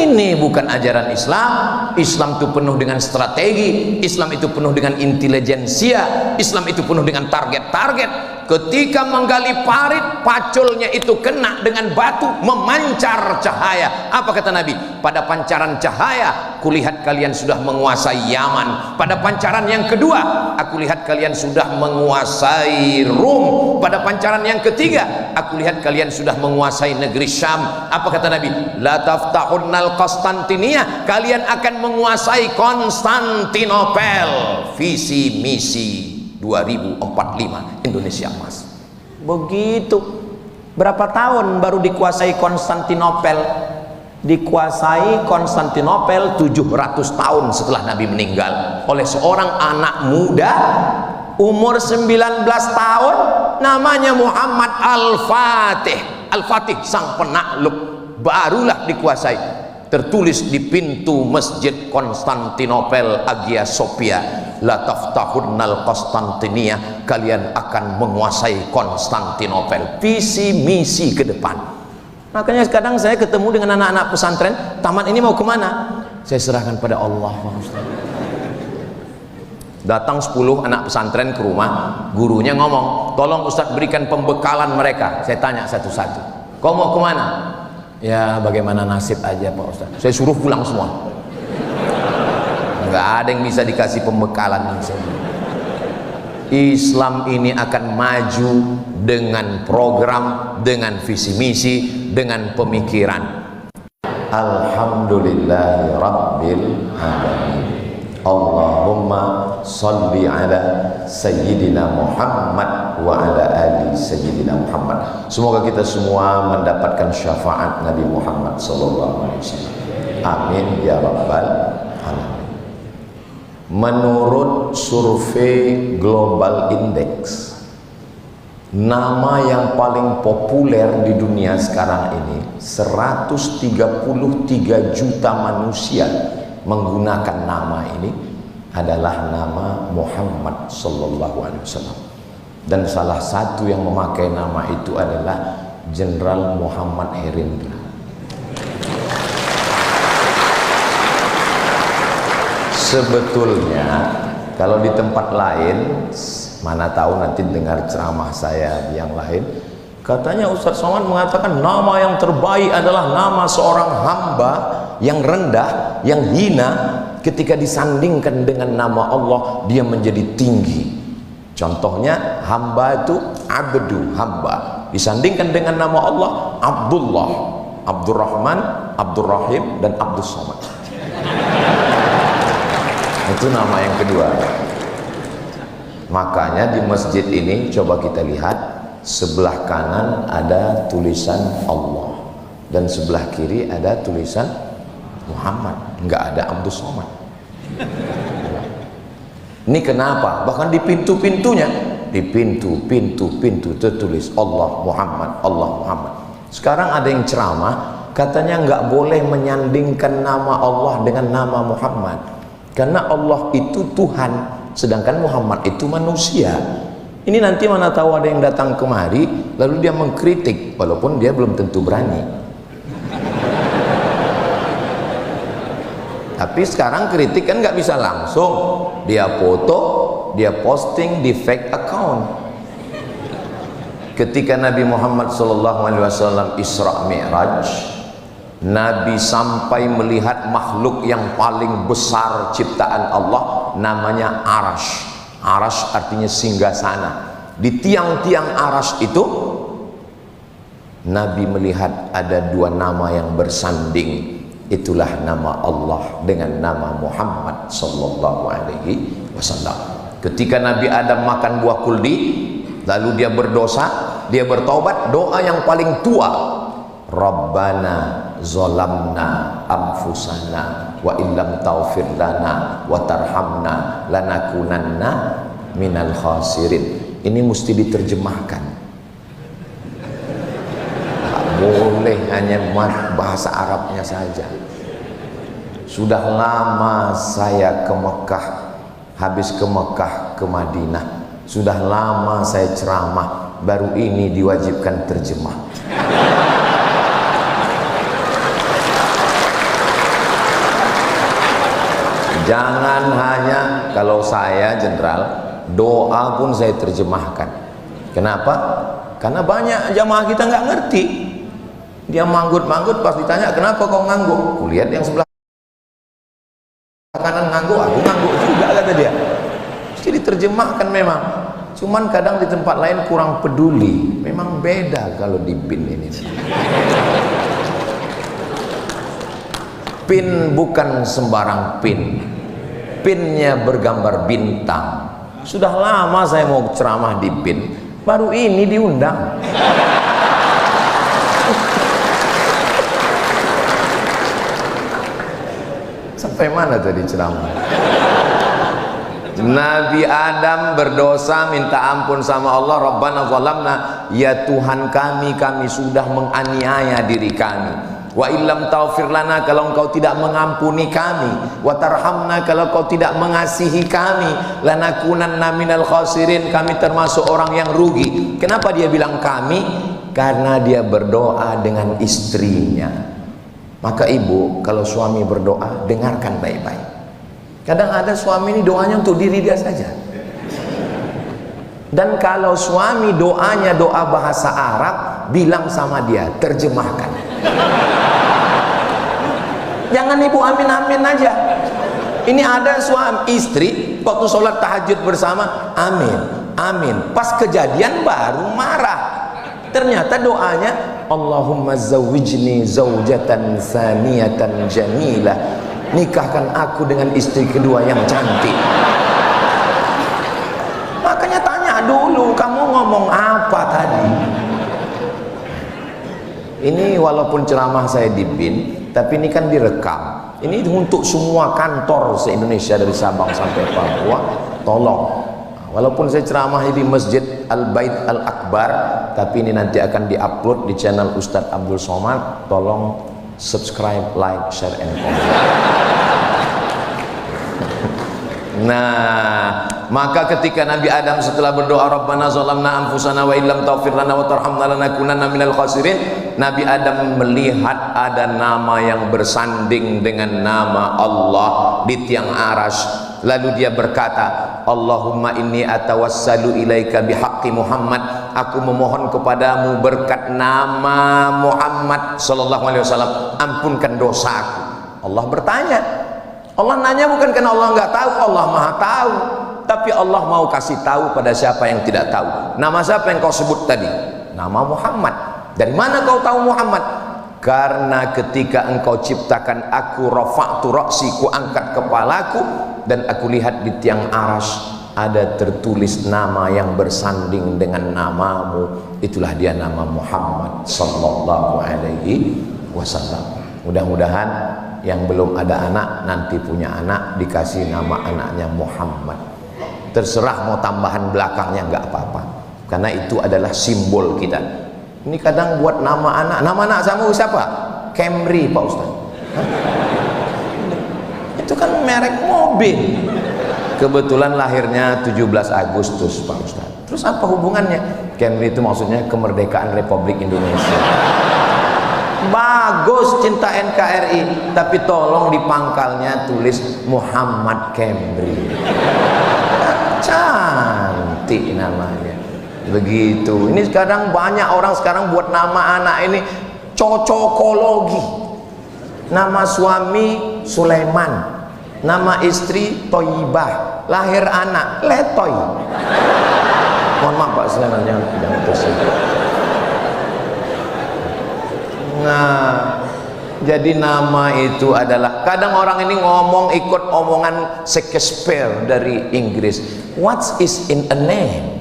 Speaker 1: Ini bukan ajaran Islam. Islam itu penuh dengan strategi, Islam itu penuh dengan intelijensia, Islam itu penuh dengan target-target. Ketika menggali parit, paculnya itu kena dengan batu, memancar cahaya. Apa kata Nabi? Pada pancaran cahaya, kulihat kalian sudah menguasai Yaman. Pada pancaran yang kedua, aku lihat kalian sudah menguasai Rum. Pada pancaran yang ketiga, aku lihat kalian sudah menguasai negeri Syam. Apa kata Nabi? La taftahunnal Konstantinia, kalian akan menguasai Konstantinopel. Visi misi 2045 Indonesia Emas. Begitu. Berapa tahun baru dikuasai Konstantinopel? Dikuasai Konstantinopel 700 tahun setelah Nabi meninggal oleh seorang anak muda umur 19 tahun, namanya Muhammad Al-Fatih. Al-Fatih sang penakluk, barulah dikuasai. Tertulis di pintu masjid Konstantinopel Hagia Sophia, la taftahunnal Konstantinia, kalian akan menguasai Konstantinopel. Visi misi ke depan. Makanya kadang saya ketemu dengan anak-anak pesantren, taman ini mau kemana? Saya serahkan pada Allah, Pak Ustaz. Datang 10 anak pesantren ke rumah, gurunya ngomong, tolong Ustaz berikan pembekalan mereka. Saya tanya satu-satu, kau mau kemana? Ya bagaimana nasib aja Pak Ustaz. Saya suruh pulang semua. Nggak ada yang bisa dikasih pembekalan. Islam ini akan maju dengan program, dengan visi misi, dengan pemikiran. Alhamdulillahi Rabbil Alamin. Allahumma salli ala Sayyidina Muhammad wa ala ali Sayyidina Muhammad. Semoga kita semua mendapatkan syafaat Nabi Muhammad sallallahu alaihi wasallam. Amin ya rabbal alamin. Menurut survei Global Index, nama yang paling populer di dunia sekarang ini, 133 juta manusia menggunakan nama ini adalah nama Muhammad sallallahu alaihi wasallam. Dan salah satu yang memakai nama itu adalah Jenderal Muhammad Herindra. Sebetulnya kalau di tempat lain, mana tahu nanti dengar ceramah saya yang lain, katanya Ustaz Somad mengatakan nama yang terbaik adalah nama seorang hamba yang rendah, yang hina, ketika disandingkan dengan nama Allah dia menjadi tinggi. Contohnya hamba itu abdu, hamba, disandingkan dengan nama Allah Abdullah, Abdurrahman, Abdurrahim, dan Abdus Somad. Itu nama yang kedua. Makanya di masjid ini coba kita lihat, sebelah kanan ada tulisan Allah dan sebelah kiri ada tulisan Muhammad, nggak ada Abdus Somad. Ini kenapa? Bahkan di pintu-pintunya, di pintu tertulis Allah Muhammad, Allah Muhammad. Sekarang ada yang ceramah katanya nggak boleh menyandingkan nama Allah dengan nama Muhammad, karena Allah itu Tuhan, sedangkan Muhammad itu manusia. Ini nanti mana tahu ada yang datang kemari lalu dia mengkritik, walaupun dia belum tentu berani. Tapi sekarang kritik kan nggak bisa langsung, dia foto, dia posting di fake account. Ketika Nabi Muhammad SAW Isra Mi'raj, Nabi sampai melihat makhluk yang paling besar ciptaan Allah, namanya Arash. Arash artinya singgasana. Di tiang-tiang Arash itu Nabi melihat ada dua nama yang bersanding. Itulah nama Allah dengan nama Muhammad sallallahu alaihi wasallam. Ketika Nabi Adam makan buah kuldi, lalu dia berdosa, dia bertaubat, doa yang paling tua, Rabbana zolamna anfusana wa illam taufir lana wa tarhamna lanakunanna minal khasirin. Ini mesti diterjemahkan, tak boleh hanya bahasa Arabnya saja. Sudah lama saya ke Mekah, habis ke Mekah ke Madinah, sudah lama saya ceramah, baru ini diwajibkan terjemah. Jangan hanya, kalau saya jenderal, doa pun saya terjemahkan. Kenapa? Karena banyak jamaah kita nggak ngerti. Dia manggut-manggut, pas ditanya kenapa kau ngangguk, kulihat yang sebelah kanan ngangguk, aku ngangguk juga, kata dia. Mesti diterjemahkan memang. Cuman kadang di tempat lain kurang peduli. Memang beda kalau di BIN ini. PIN bukan sembarang PIN. PIN-nya bergambar bintang. Sudah lama saya mau ceramah di BIN, baru ini diundang. Sampai mana tadi ceramah? Nabi Adam berdosa, minta ampun sama Allah, Rabbana zalamna, ya Tuhan kami, kami sudah menganiaya diri kami. Wa illam taufir lana, kalau engkau tidak mengampuni kami, wa tarhamna, kalau engkau tidak mengasihi kami, lanakunanna minal khasirin, kami termasuk orang yang rugi. Kenapa dia bilang kami? Karena dia berdoa dengan istrinya. Maka ibu, kalau suami berdoa, dengarkan baik-baik. Kadang ada suami ini doanya untuk diri dia saja. Dan kalau suami doanya doa bahasa Arab, bilang sama dia, terjemahkan. Jangan ibu amin-amin aja. Ini ada suami istri waktu sholat tahajud bersama, amin, amin. Pas kejadian baru marah. Ternyata doanya, Allahumma zawwijni zawjatan thaniyatan jamilah, nikahkan aku dengan istri kedua yang cantik. Makanya tanya dulu, kamu ngomong apa tadi? Ini walaupun ceramah saya di BIN, tapi ini kan direkam. Ini untuk semua kantor se-Indonesia dari Sabang sampai Papua. Tolong, walaupun saya ceramah di Masjid Al-Bait Al-Akbar, tapi ini nanti akan diupload di channel Ustadz Abdul Somad. Tolong subscribe, like, share, and comment. Nah, maka ketika Nabi Adam setelah berdoa Rabbana zalamna anfusana wa illam taghfir lana wa tarhamna lanakunanna minal khasirin, Nabi Adam melihat ada nama yang bersanding dengan nama Allah di tiang arasy. Lalu dia berkata, Allahumma inni atawassalu ilaika bihaqqi Muhammad, aku memohon kepadamu berkat nama Muhammad sallallahu alaihi wasallam, ampunkan dosaku. Allah bertanya, Allah nanya bukan karena Allah nggak tahu, Allah maha tahu, tapi Allah mau kasih tahu pada siapa yang tidak tahu. Nama siapa yang kau sebut tadi? Nama Muhammad. Dari mana kau tahu Muhammad? Karena ketika engkau ciptakan aku, rafa'tu ra'si, ku angkat kepalaku, dan aku lihat di tiang arasy ada tertulis nama yang bersanding dengan namamu. Itulah dia nama Muhammad sallallahu alaihi wasallam. Mudah-mudahan yang belum ada anak nanti punya anak dikasih nama anaknya Muhammad. Terserah mau tambahan belakangnya nggak apa-apa, karena itu adalah simbol kita. Ini kadang buat nama anak kamu siapa? Camry Pak Ustaz. Itu kan merek mobil. Kebetulan lahirnya 17 Agustus Pak Ustaz. Terus apa hubungannya? Camry itu maksudnya kemerdekaan Republik Indonesia. Bagus, cinta NKRI, tapi tolong di pangkalnya tulis Muhammad Camry. Cantik namanya. Begitu. Ini sekarang banyak orang sekarang buat nama anak ini cocokologi. Nama suami Sulaiman, nama istri Toyibah, lahir anak Letoy. Mohon maaf Pak Sulaiman, jangan tersinggung. Nah, jadi nama itu adalah, kadang orang ini ngomong ikut omongan Shakespeare dari Inggris. What is in a name?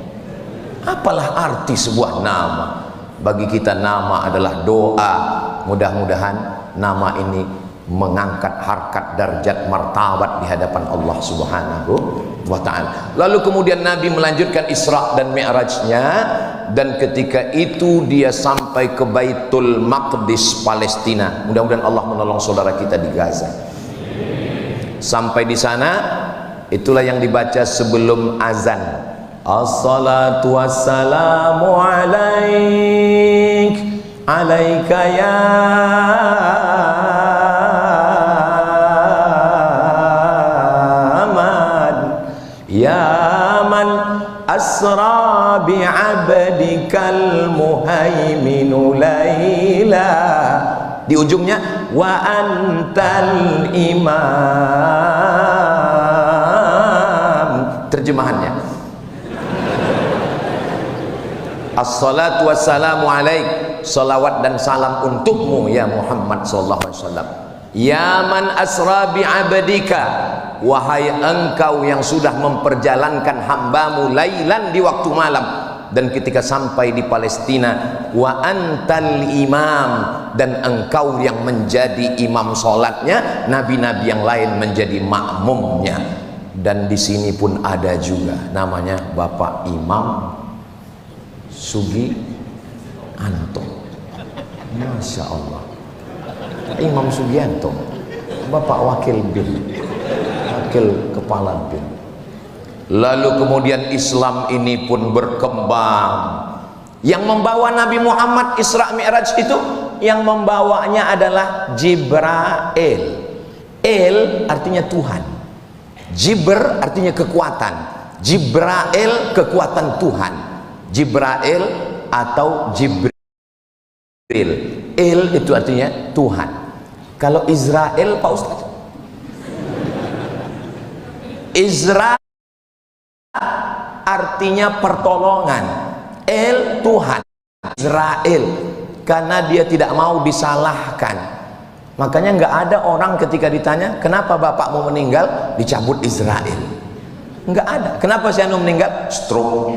Speaker 1: Apalah arti sebuah nama? Bagi kita nama adalah doa. Mudah-mudahan nama ini mengangkat harkat, darjat, martabat di hadapan Allah Subhanahu wa ta'ala. Lalu kemudian Nabi melanjutkan Isra dan Mi'rajnya, dan ketika itu dia sampai ke Baitul Maqdis Palestina. Mudah-mudahan Allah menolong saudara kita di Gaza. Sampai di sana, itulah yang dibaca sebelum azan. As-salatu wassalamu alaik, alaika ya asra bi'abdikal muhaiminu layla. Di ujungnya wa antal imam. Terjemahannya, as-salatu wassalamu alaik, salawat dan salam untukmu ya Muhammad sallallahu alaihi wasallam. Ya man asra bi'abdika, wahai engkau yang sudah memperjalankan hambamu lailan di waktu malam. Dan ketika sampai di Palestina, wa antal imam, dan engkau yang menjadi imam sholatnya, nabi-nabi yang lain menjadi makmumnya. Dan di sini pun ada juga namanya Bapak Imam Sugianto. Masya Allah, Imam Sugianto, Bapak Wakil BIN, Wakil Kepala BIN. Lalu kemudian Islam ini pun berkembang. Yang membawa Nabi Muhammad Isra Mi'raj itu, yang membawanya adalah Jibril. El artinya Tuhan, Jibr artinya kekuatan, Jibril kekuatan Tuhan, Jibril atau Jibril. Il itu artinya Tuhan. Kalau Israel Pak Ustaz, Izra artinya pertolongan, El Tuhan, Israel, karena dia tidak mau disalahkan. Makanya nggak ada orang ketika ditanya kenapa bapakmu meninggal dicabut Israel, nggak ada. Kenapa si Anu meninggal? Stroke.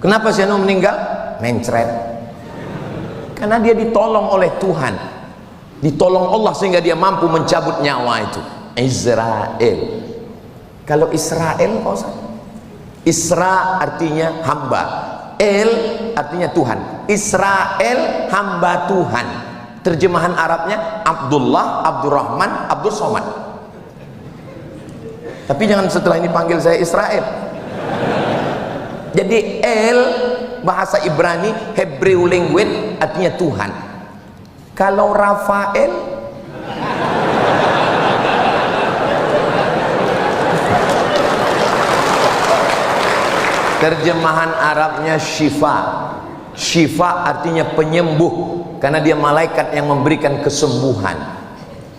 Speaker 1: Kenapa si Anu meninggal? Mencret. Karena dia ditolong oleh Tuhan, ditolong Allah sehingga dia mampu mencabut nyawa itu. Israel. Kalau Israel Pak Ustaz, Isra artinya hamba, El artinya Tuhan. Israel hamba Tuhan. Terjemahan Arabnya Abdullah, Abdurrahman, Abdul Somad. Tapi jangan setelah ini panggil saya Israel. Jadi El bahasa Ibrani, Hebrew language, artinya Tuhan. Kalau Rafael, terjemahan Arabnya Syifa. Syifa artinya penyembuh, karena dia malaikat yang memberikan kesembuhan.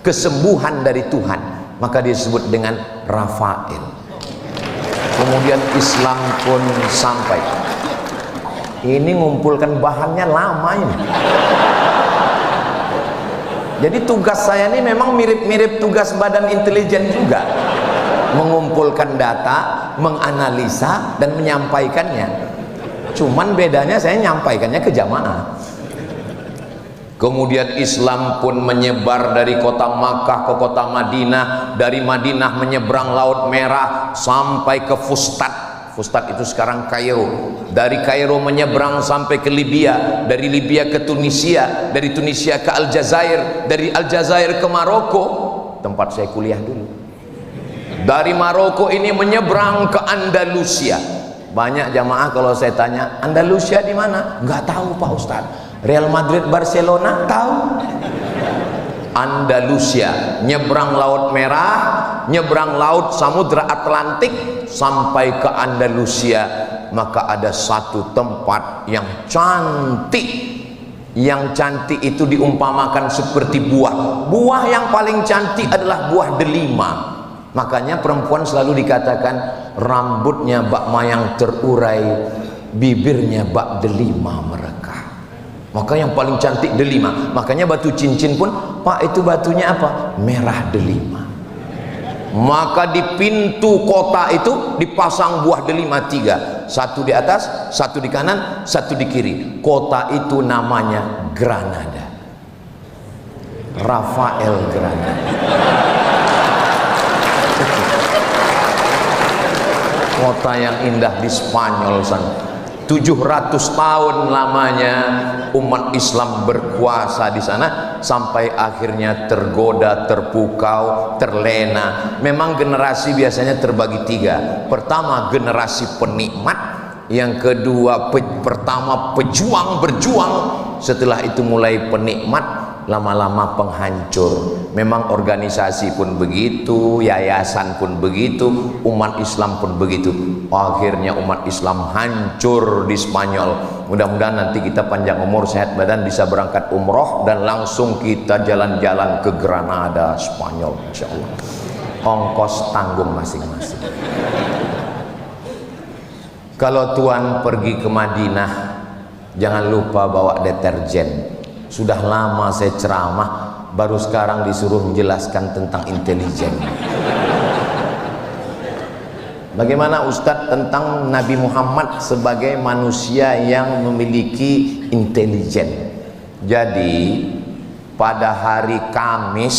Speaker 1: Kesembuhan dari Tuhan, maka disebut dengan Rafael. Kemudian Islam pun sampai. Ini ngumpulkan bahannya lama ini. Jadi tugas saya ini memang mirip-mirip tugas badan intelijen juga, mengumpulkan data, menganalisa dan menyampaikannya. Cuman bedanya saya nyampaikannya ke jamaah. Kemudian Islam pun menyebar dari kota Makkah ke kota Madinah, dari Madinah menyeberang Laut Merah sampai ke Fustat. Fustat itu sekarang Kairo. Dari Kairo menyeberang sampai ke Libya, dari Libya ke Tunisia, dari Tunisia ke Aljazair, dari Aljazair ke Maroko, tempat saya kuliah dulu. Dari Maroko ini menyeberang ke Andalusia. Banyak jamaah kalau saya tanya, Andalusia di mana? Nggak tahu Pak Ustadz. Real Madrid, Barcelona, tahu? Andalusia, nyebrang Laut Merah, nyebrang laut Samudra Atlantik sampai ke Andalusia. Maka ada satu tempat yang cantik. Yang cantik itu diumpamakan seperti buah. Buah yang paling cantik adalah buah delima. Makanya perempuan selalu dikatakan rambutnya bak mayang terurai, bibirnya bak delima merekah. Maka yang paling cantik delima. Makanya batu cincin pun, Pak, itu batunya apa? Merah delima. Maka di pintu kota itu dipasang buah delima 3. Satu di atas, satu di kanan, satu di kiri. Kota itu namanya Granada. Rafael Granada. Kota yang indah di Spanyol sana. 700 tahun lamanya umat Islam berkuasa di sana, sampai akhirnya tergoda, terpukau, terlena. Memang generasi biasanya terbagi 3. Pertama generasi penikmat, yang kedua pertama pejuang berjuang, setelah itu mulai penikmat, lama-lama penghancur. Memang organisasi pun begitu, yayasan pun begitu, umat Islam pun begitu. Akhirnya umat Islam hancur di Spanyol. Mudah-mudahan nanti kita panjang umur, sehat badan, bisa berangkat umroh dan langsung kita jalan-jalan ke Granada, Spanyol, insya Allah. Ongkos tanggung masing-masing. Kalau tuan pergi ke Madinah, jangan lupa bawa deterjen. Sudah lama saya ceramah, baru sekarang disuruh menjelaskan tentang intelijen. Bagaimana Ustadz tentang Nabi Muhammad sebagai manusia yang memiliki intelijen? Jadi pada hari Kamis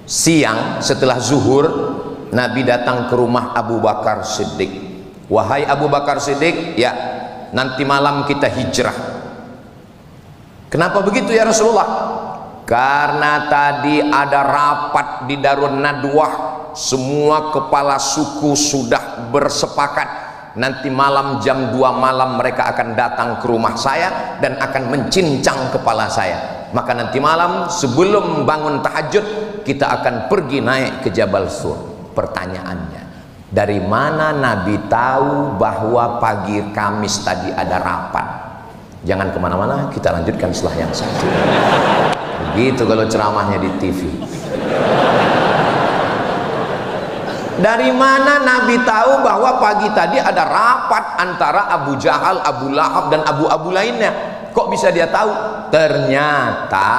Speaker 1: siang setelah zuhur, Nabi datang ke rumah Abu Bakar Siddiq. Wahai Abu Bakar Siddiq, ya, nanti malam kita hijrah. Kenapa begitu ya Rasulullah? Karena tadi ada rapat di Darun Nadwah. Semua kepala suku sudah bersepakat, nanti malam jam 2 malam mereka akan datang ke rumah saya dan akan mencincang kepala saya. Maka nanti malam sebelum bangun tahajud, kita akan pergi naik ke Jabal Sur. Pertanyaannya, dari mana Nabi tahu bahwa pagi Kamis tadi ada rapat? Jangan kemana-mana, kita lanjutkan setelah yang satu. Begitu kalau ceramahnya di TV. Dari mana Nabi tahu bahwa pagi tadi ada rapat antara Abu Jahal, Abu Lahab, dan Abu lainnya? Kok bisa dia tahu? Ternyata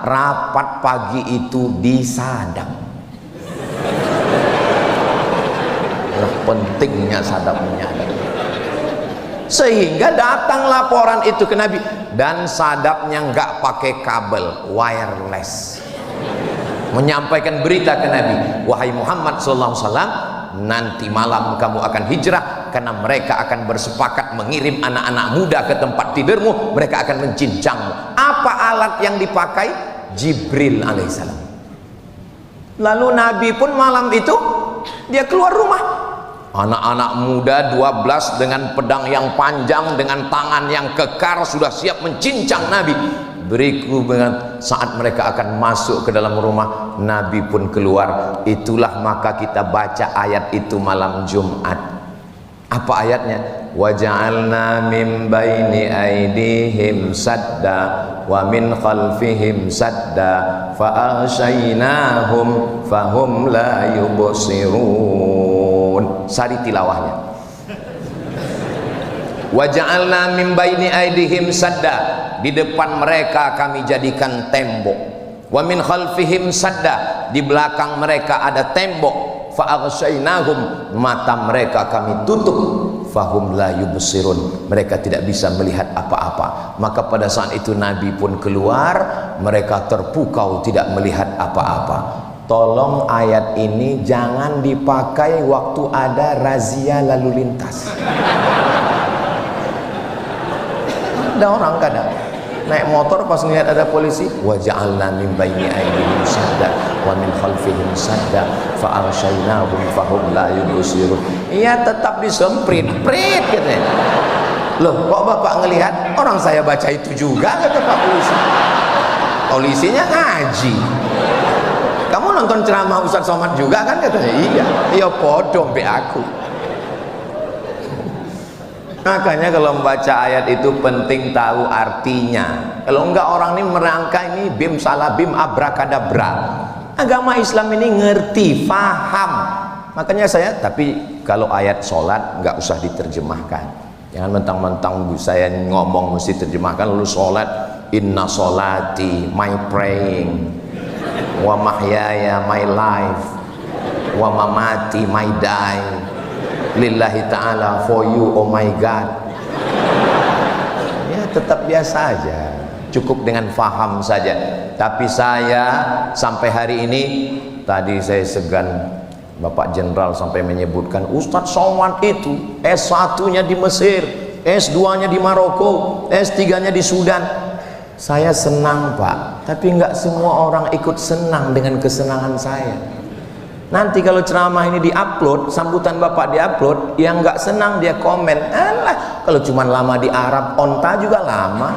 Speaker 1: rapat pagi itu disadap. Pentingnya sadap menyadap. Sehingga datang laporan itu ke Nabi, dan sadapnya nggak pakai kabel, wireless, menyampaikan berita ke Nabi, wahai Muhammad SAW, nanti malam kamu akan hijrah, karena mereka akan bersepakat mengirim anak-anak muda ke tempat tidurmu, mereka akan mencincangmu. Apa alat yang dipakai? Jibril alaihissalam. Lalu Nabi pun malam itu Dia keluar rumah, anak-anak muda 12 dengan pedang yang panjang, dengan tangan yang kekar, sudah siap mencincang Nabi. Beriku dengan saat mereka akan masuk ke dalam rumah, Nabi pun keluar. Itulah maka kita baca ayat itu malam Jumat. Apa ayatnya? Waja'alna min baini aydihim sadda wa min khalfihim sadda fa'aghshaynahum fahum la yubsirun. Sari tilawahnya. Waja'alna min baini aydihim sadda, di depan mereka kami jadikan tembok. Wa min khalfihim sadda, di belakang mereka ada tembok. Fa'aghshaynahum, mata mereka kami tutup. Fahum la yubsirun, mereka tidak bisa melihat apa-apa. Maka pada saat itu Nabi pun keluar, mereka terpukau tidak melihat apa-apa. Tolong ayat ini jangan dipakai waktu ada razia lalu lintas. Ada orang kadang naik motor pas ngeliat ada polisi, wa ja'alna min baini aydihim sadda wa min khalfihim sadda fa aghshaynahum fahum la yubsirun. Iya, tetap disemprit prit katanya. Loh, kok Bapak ngelihat? Orang saya baca itu juga, kata Pak polisi. Polisinya ngaji. Kamu nonton ceramah Ustaz Somad juga kan, katanya. Iya, iya podo mbek aku. Makanya kalau membaca ayat itu penting tahu artinya. Kalau enggak orang ini merangka ini bim salah bim abrakadabra. Agama Islam ini ngerti, paham. Makanya saya, tapi kalau ayat sholat nggak usah diterjemahkan. Jangan mentang-mentang saya ngomong mesti terjemahkan lalu sholat. Inna sholati, my praying, wa mahyaya, my life, wa mamati, my die, lillahi ta'ala, for you, oh my God. Ya tetap biasa aja, cukup dengan faham saja. Tapi saya sampai hari ini, tadi saya segan Bapak Jenderal sampai menyebutkan Ustadz Somad itu S1-nya di Mesir, S2-nya di Maroko, S3-nya di Sudan. Saya senang Pak, tapi nggak semua orang ikut senang dengan kesenangan saya. Nanti kalau ceramah ini diupload, sambutan Bapak diupload, yang nggak senang dia komen, alah kalau cuma lama di Arab, onta juga lama.